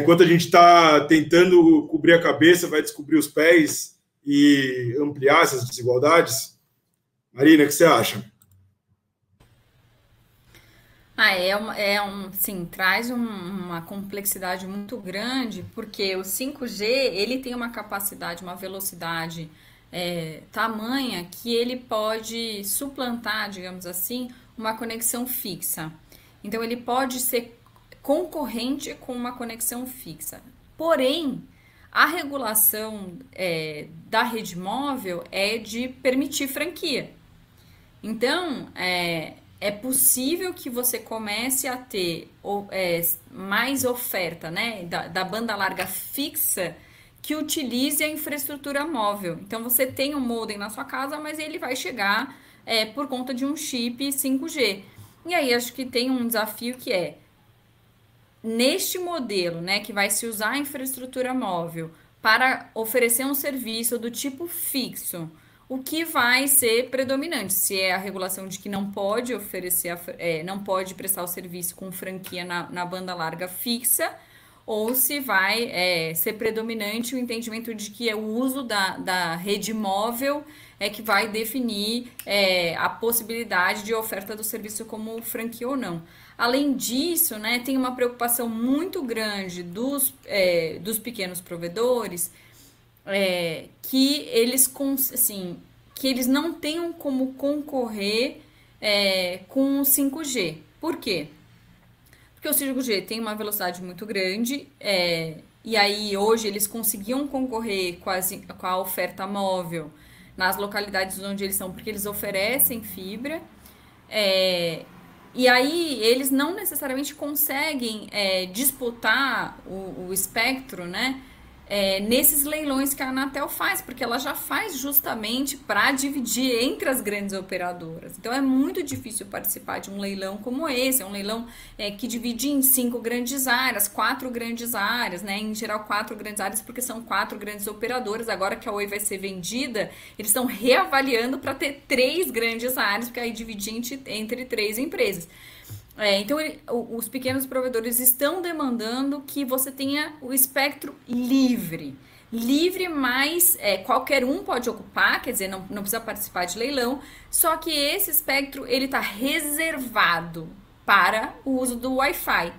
enquanto a gente está tentando cobrir a cabeça, vai descobrir os pés e ampliar essas desigualdades? Marina, o que você acha? Sim, traz uma complexidade muito grande, porque o 5G, ele tem uma capacidade, uma velocidade tamanha que ele pode suplantar, digamos assim, uma conexão fixa. Então, ele pode ser concorrente com uma conexão fixa. Porém, a regulação da rede móvel é de permitir franquia. Então, é possível que você comece a ter mais oferta, né, da banda larga fixa que utilize a infraestrutura móvel. Então, você tem um modem na sua casa, mas ele vai chegar por conta de um chip 5G. E aí, acho que tem um desafio que é, neste modelo, né, que vai se usar a infraestrutura móvel para oferecer um serviço do tipo fixo, o que vai ser predominante? Se é a regulação de que não pode oferecer, não pode prestar o serviço com franquia na banda larga fixa, ou se vai ser predominante o entendimento de que é o uso da rede móvel que vai definir a possibilidade de oferta do serviço como franquia ou não. Além disso, né, tem uma preocupação muito grande dos pequenos provedores, que eles não tenham como concorrer com o 5G. Por quê? Porque o 5G tem uma velocidade muito grande, e aí hoje eles conseguiam concorrer com a oferta móvel nas localidades onde eles são, porque eles oferecem fibra, e aí eles não necessariamente conseguem disputar o espectro, né? Nesses leilões que a Anatel faz, porque ela já faz justamente para dividir entre as grandes operadoras. Então é muito difícil participar de um leilão como esse, é um leilão que divide em 5 grandes áreas, 4 grandes áreas, né? Em geral 4 grandes áreas, porque são 4 grandes operadoras. Agora que a Oi vai ser vendida, eles estão reavaliando para ter 3 grandes áreas, porque aí dividir entre 3 empresas. Então, os pequenos provedores estão demandando que você tenha o espectro livre. Livre, mas qualquer um pode ocupar, quer dizer, não precisa participar de leilão, só que esse espectro ele está reservado para o uso do Wi-Fi.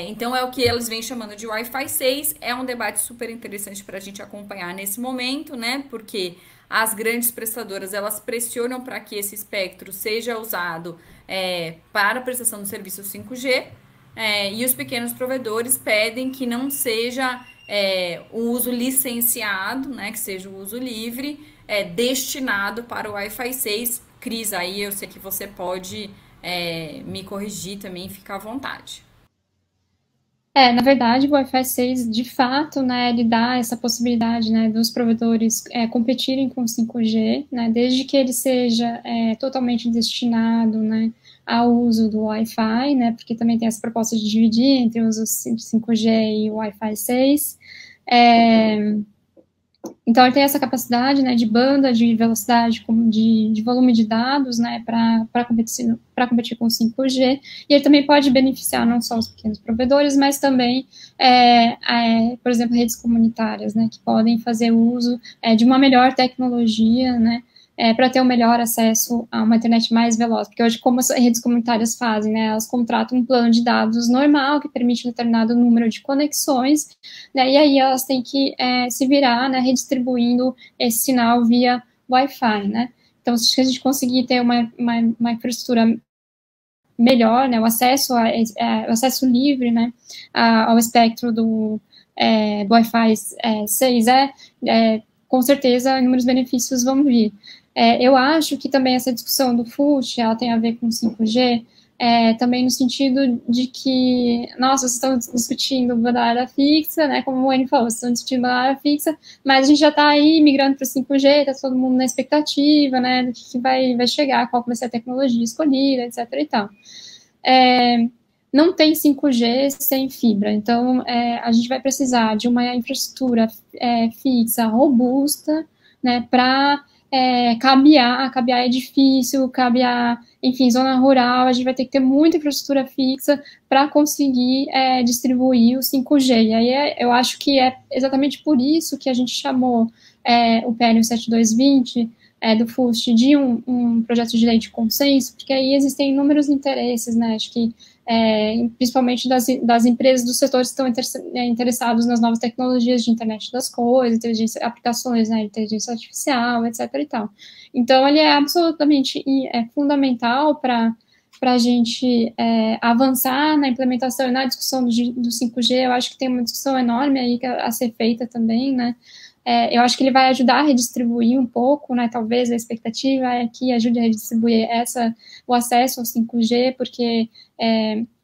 Então, é o que eles vêm chamando de Wi-Fi 6. É um debate super interessante para a gente acompanhar nesse momento, né? Porque as grandes prestadoras, elas pressionam para que esse espectro seja usado para a prestação do serviço 5G, e os pequenos provedores pedem que não seja o uso licenciado, né, que seja o uso livre, destinado para o Wi-Fi 6. Cris, aí eu sei que você pode me corrigir também, fica à vontade. Na verdade, o Wi-Fi 6, de fato, né, ele dá essa possibilidade, né, dos provedores competirem com o 5G, né, desde que ele seja totalmente destinado, né, ao uso do Wi-Fi, né, porque também tem essa proposta de dividir entre o uso 5G e o Wi-Fi 6. Então, ele tem essa capacidade, né, de banda, de velocidade, de volume de dados, né, para competir com o 5G, e ele também pode beneficiar não só os pequenos provedores, mas também, por exemplo, redes comunitárias, né, que podem fazer uso de uma melhor tecnologia, né, para ter um melhor acesso a uma internet mais veloz, porque hoje, como as redes comunitárias fazem, né, elas contratam um plano de dados normal, que permite um determinado número de conexões, né, e aí elas têm que se virar, né, redistribuindo esse sinal via Wi-Fi, né. Então, se a gente conseguir ter uma infraestrutura melhor, né, o acesso livre, né, ao espectro do Wi-Fi 6, com certeza inúmeros benefícios vão vir. Eu acho que também essa discussão do FUSH, ela tem a ver com 5G, também no sentido de que, nossa, vocês estão discutindo banda larga fixa, né, como o Enio falou, vocês estão discutindo banda larga fixa, mas a gente já está aí migrando para o 5G, está todo mundo na expectativa, né, do que vai chegar, qual vai ser a tecnologia escolhida, etc. e tal. Não tem 5G sem fibra, então a gente vai precisar de uma infraestrutura fixa, robusta, né, para cabear é difícil, cabear, enfim, zona rural, a gente vai ter que ter muita infraestrutura fixa para conseguir distribuir o 5G, e aí eu acho que é exatamente por isso que a gente chamou o PL 7220 do FUST de um projeto de lei de consenso, porque aí existem inúmeros interesses, né, acho que principalmente das empresas do setor que estão interessados nas novas tecnologias de internet das coisas, aplicações, né, inteligência artificial, etc. e tal. Então, ele é absolutamente fundamental para a gente avançar na implementação e na discussão do 5G. Eu acho que tem uma discussão enorme aí a ser feita também, né, eu acho que ele vai ajudar a redistribuir um pouco, né? Talvez a expectativa é que ajude a redistribuir o acesso ao 5G, porque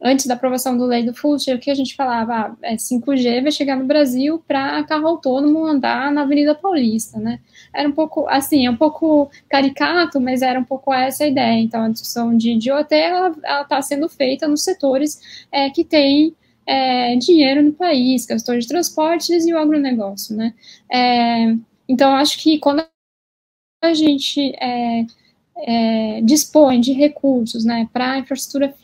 antes da aprovação da lei do FUST, o que a gente falava, 5G vai chegar no Brasil para carro autônomo andar na Avenida Paulista, né? Era um pouco, assim, um pouco caricato, mas era um pouco essa a ideia. Então, a discussão de IoT, ela está sendo feita nos setores que tem dinheiro no país, que é o setor de transportes e o agronegócio, né? Então, acho que quando a gente dispõe de recursos, né, para a infraestrutura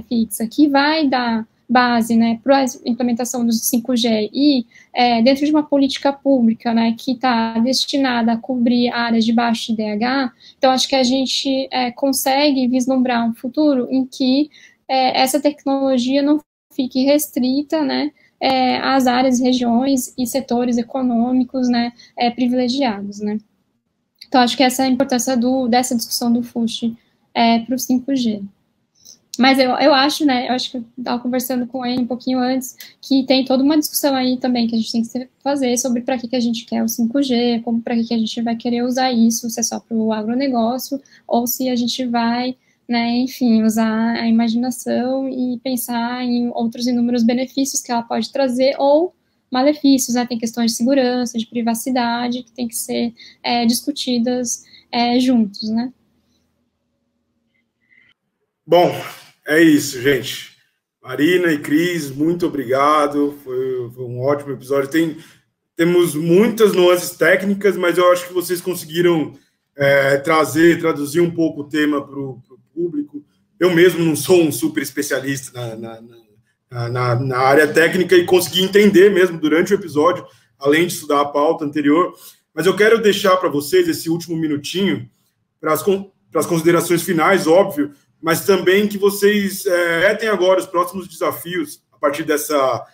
fixa, que vai dar base, né, para a implementação do 5G e dentro de uma política pública, né, que está destinada a cobrir áreas de baixo IDH, então acho que a gente consegue vislumbrar um futuro em que essa tecnologia não fique restrita, né, às áreas, regiões e setores econômicos, né, privilegiados, né. Então, acho que essa é a importância dessa discussão do FUST para o 5G. Mas eu acho, né, eu acho que eu estava conversando com ele um pouquinho antes, que tem toda uma discussão aí também que a gente tem que fazer sobre para que a gente quer o 5G, como para que a gente vai querer usar isso, se é só para o agronegócio, ou se a gente vai, né, enfim, usar a imaginação e pensar em outros inúmeros benefícios que ela pode trazer, ou malefícios, né, tem questões de segurança, de privacidade, que tem que ser discutidas juntos, né. Bom, é isso, gente. Marina e Cris, muito obrigado. Foi um ótimo episódio. Temos muitas nuances técnicas, mas eu acho que vocês conseguiram traduzir um pouco o tema para o público. Eu mesmo não sou um super especialista na área técnica e consegui entender mesmo durante o episódio, além de estudar a pauta anterior. Mas eu quero deixar para vocês esse último minutinho para as considerações finais, óbvio, mas também que vocês retem agora os próximos desafios a partir dessa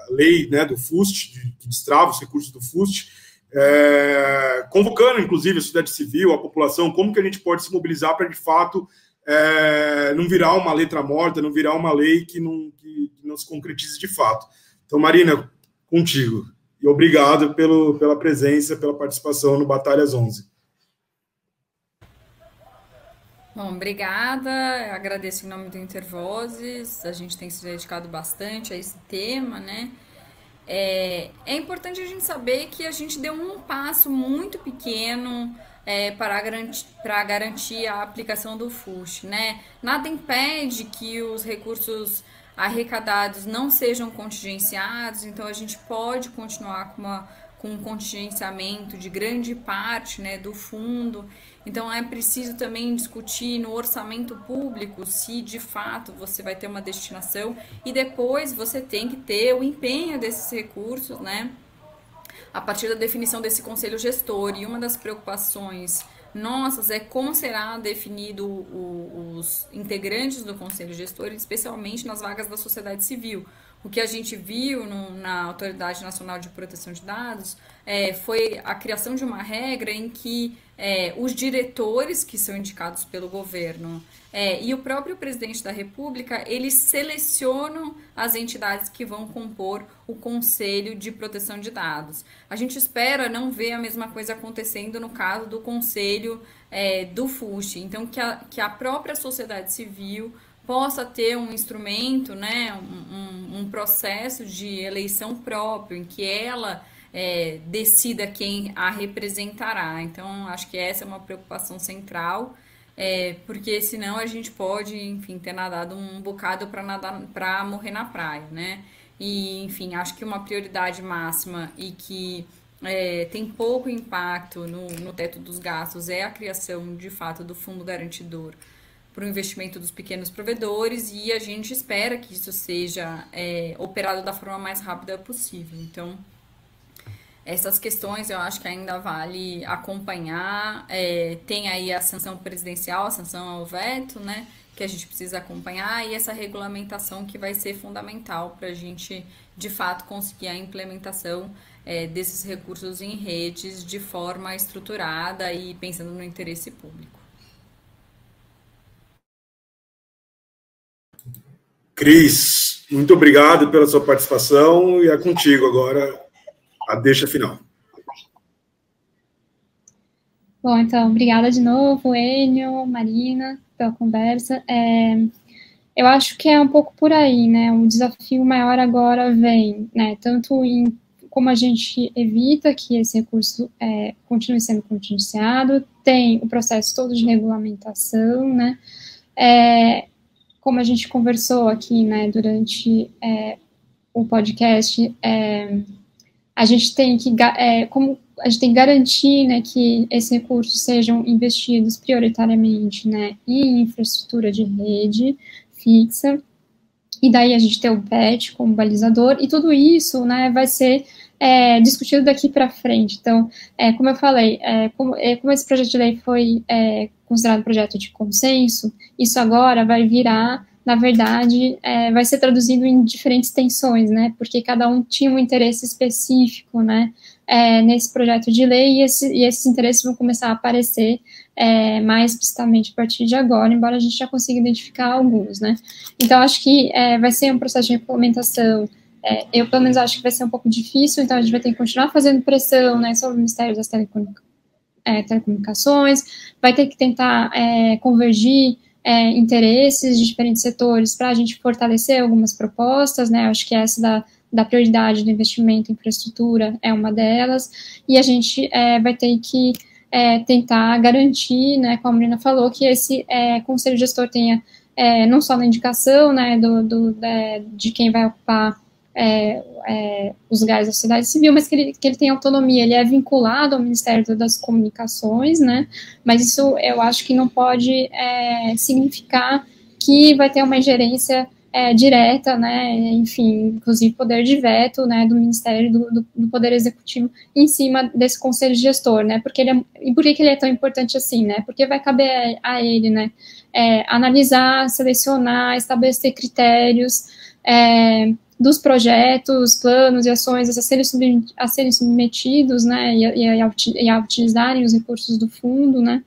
lei, né, do FUST, que destrava os recursos do FUST, convocando, inclusive, a sociedade civil, a população, como que a gente pode se mobilizar para, de fato, não virar uma letra morta, não virar uma lei que não se concretize de fato. Então, Marina, contigo. E obrigado pela presença, pela participação no Batalhas 11. Bom, obrigada, eu agradeço em nome do Intervozes, a gente tem se dedicado bastante a esse tema, né? É importante a gente saber que a gente deu um passo muito pequeno para garantir a aplicação do FUST, né? Nada impede que os recursos arrecadados não sejam contingenciados, então a gente pode continuar com um contingenciamento de grande parte, né, do fundo. Então é preciso também discutir no orçamento público se de fato você vai ter uma destinação e depois você tem que ter o empenho desses recursos, né, a partir da definição desse conselho gestor. E uma das preocupações nossas é como será definido os integrantes do conselho gestor, especialmente nas vagas da sociedade civil. O que a gente viu na Autoridade Nacional de Proteção de Dados foi a criação de uma regra em que os diretores que são indicados pelo governo e o próprio presidente da República, eles selecionam as entidades que vão compor o Conselho de Proteção de Dados. A gente espera não ver a mesma coisa acontecendo no caso do Conselho do FUST. Então, que a própria sociedade civil possa ter um instrumento, né, um processo de eleição próprio, em que ela decida quem a representará. Então, acho que essa é uma preocupação central, porque senão a gente pode, enfim, ter nadado um bocado para morrer na praia, né? E, enfim, acho que uma prioridade máxima e que tem pouco impacto no teto dos gastos é a criação, de fato, do fundo garantidor para o investimento dos pequenos provedores, e a gente espera que isso seja operado da forma mais rápida possível. Então, essas questões eu acho que ainda vale acompanhar. Tem aí a sanção presidencial, a sanção ao veto, né, que a gente precisa acompanhar, e essa regulamentação que vai ser fundamental para a gente, de fato, conseguir a implementação desses recursos em redes de forma estruturada e pensando no interesse público. Cris, muito obrigado pela sua participação, e é contigo agora a deixa final. Bom, então, obrigada de novo, Enio, Marina, pela conversa. Eu acho que é um pouco por aí, né? O desafio maior agora vem, né? Tanto em como a gente evita que esse recurso continue sendo contingenciado, tem o processo todo de regulamentação, né? Como a gente conversou aqui, né, durante o podcast, a gente tem que a gente tem que garantir, né, que esses recursos sejam investidos prioritariamente, né, em infraestrutura de rede fixa, e daí a gente tem o PET como balizador, e tudo isso, né, vai ser discutido daqui para frente. Então, como eu falei, como esse projeto de lei foi considerado projeto de consenso, isso agora vai virar, na verdade, vai ser traduzido em diferentes tensões, né, porque cada um tinha um interesse específico, né, nesse projeto de lei, e esses interesses vão começar a aparecer mais explicitamente a partir de agora, embora a gente já consiga identificar alguns, né. Então, acho que vai ser um processo de regulamentação. Eu, pelo menos, acho que vai ser um pouco difícil, então a gente vai ter que continuar fazendo pressão, né, sobre o Ministério das Telecomunicações, vai ter que tentar convergir interesses de diferentes setores para a gente fortalecer algumas propostas, né, acho que essa da prioridade do investimento em infraestrutura é uma delas, e a gente vai ter que tentar garantir, né, como a Marina falou, que esse conselho gestor tenha não só na indicação, né, de quem vai ocupar os lugares da sociedade civil, mas que ele tem autonomia, ele é vinculado ao Ministério das Comunicações, né, mas isso eu acho que não pode significar que vai ter uma ingerência direta, né, enfim, inclusive poder de veto, né, do Ministério, do Poder Executivo em cima desse conselho gestor, né, porque e por que ele é tão importante assim, né, porque vai caber a ele, né, analisar, selecionar, estabelecer critérios, dos projetos, planos e ações a serem submetidos, né, e a utilizarem os recursos do fundo, né,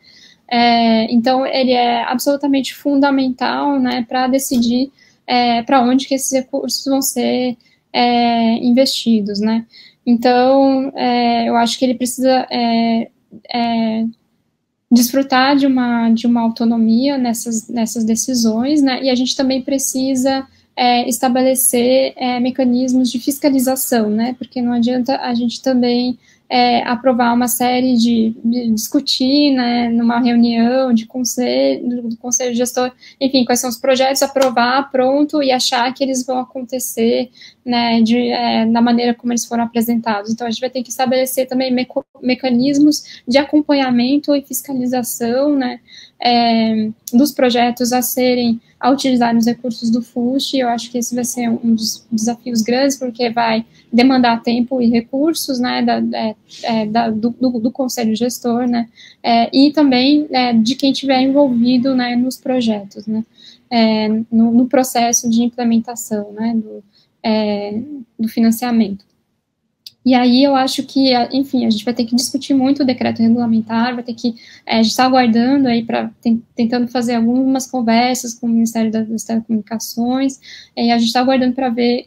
então ele é absolutamente fundamental, né, para decidir para onde que esses recursos vão ser investidos, né, então eu acho que ele precisa desfrutar de uma autonomia nessas decisões, né, e a gente também precisa estabelecer mecanismos de fiscalização, né, porque não adianta a gente também aprovar uma série de discutir, né, numa reunião do conselho gestor, enfim, quais são os projetos, aprovar, pronto, e achar que eles vão acontecer, né, da maneira como eles foram apresentados. Então, a gente vai ter que estabelecer também mecanismos de acompanhamento e fiscalização, né, dos projetos a utilizarem os recursos do FUST. Eu acho que esse vai ser um dos desafios grandes, porque vai demandar tempo e recursos, né, do conselho gestor, né, e também de quem estiver envolvido, né, nos projetos, né, no processo de implementação, né, do financiamento. E aí eu acho que, enfim, a gente vai ter que discutir muito o decreto regulamentar, vai ter que, a gente está aguardando aí tentando fazer algumas conversas com o Ministério das Telecomunicações, e a gente está aguardando para ver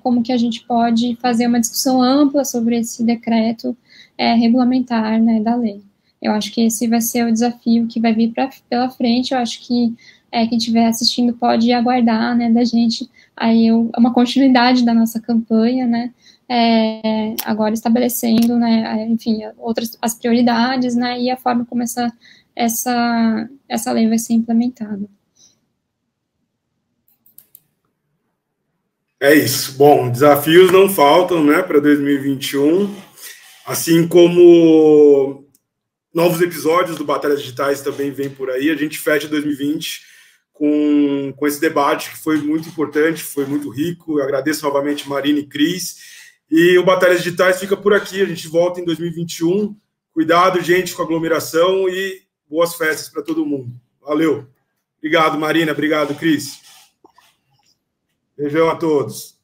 como que a gente pode fazer uma discussão ampla sobre esse decreto regulamentar, né, da lei. Eu acho que esse vai ser o desafio que vai vir pela frente. Eu acho que quem estiver assistindo pode aguardar, né, da gente aí uma continuidade da nossa campanha, né, agora estabelecendo, né, enfim, as prioridades, né, e a forma como essa lei vai ser implementada. É isso. Bom, desafios não faltam, né, para 2021, assim como novos episódios do Batalhas Digitais também vem por aí. A gente fecha 2020 com esse debate que foi muito importante, foi muito rico. Eu agradeço novamente Marina e Cris. E o Batalhas Digitais fica por aqui. A gente volta em 2021. Cuidado, gente, com a aglomeração e boas festas para todo mundo. Valeu. Obrigado, Marina. Obrigado, Cris. Beijão a todos.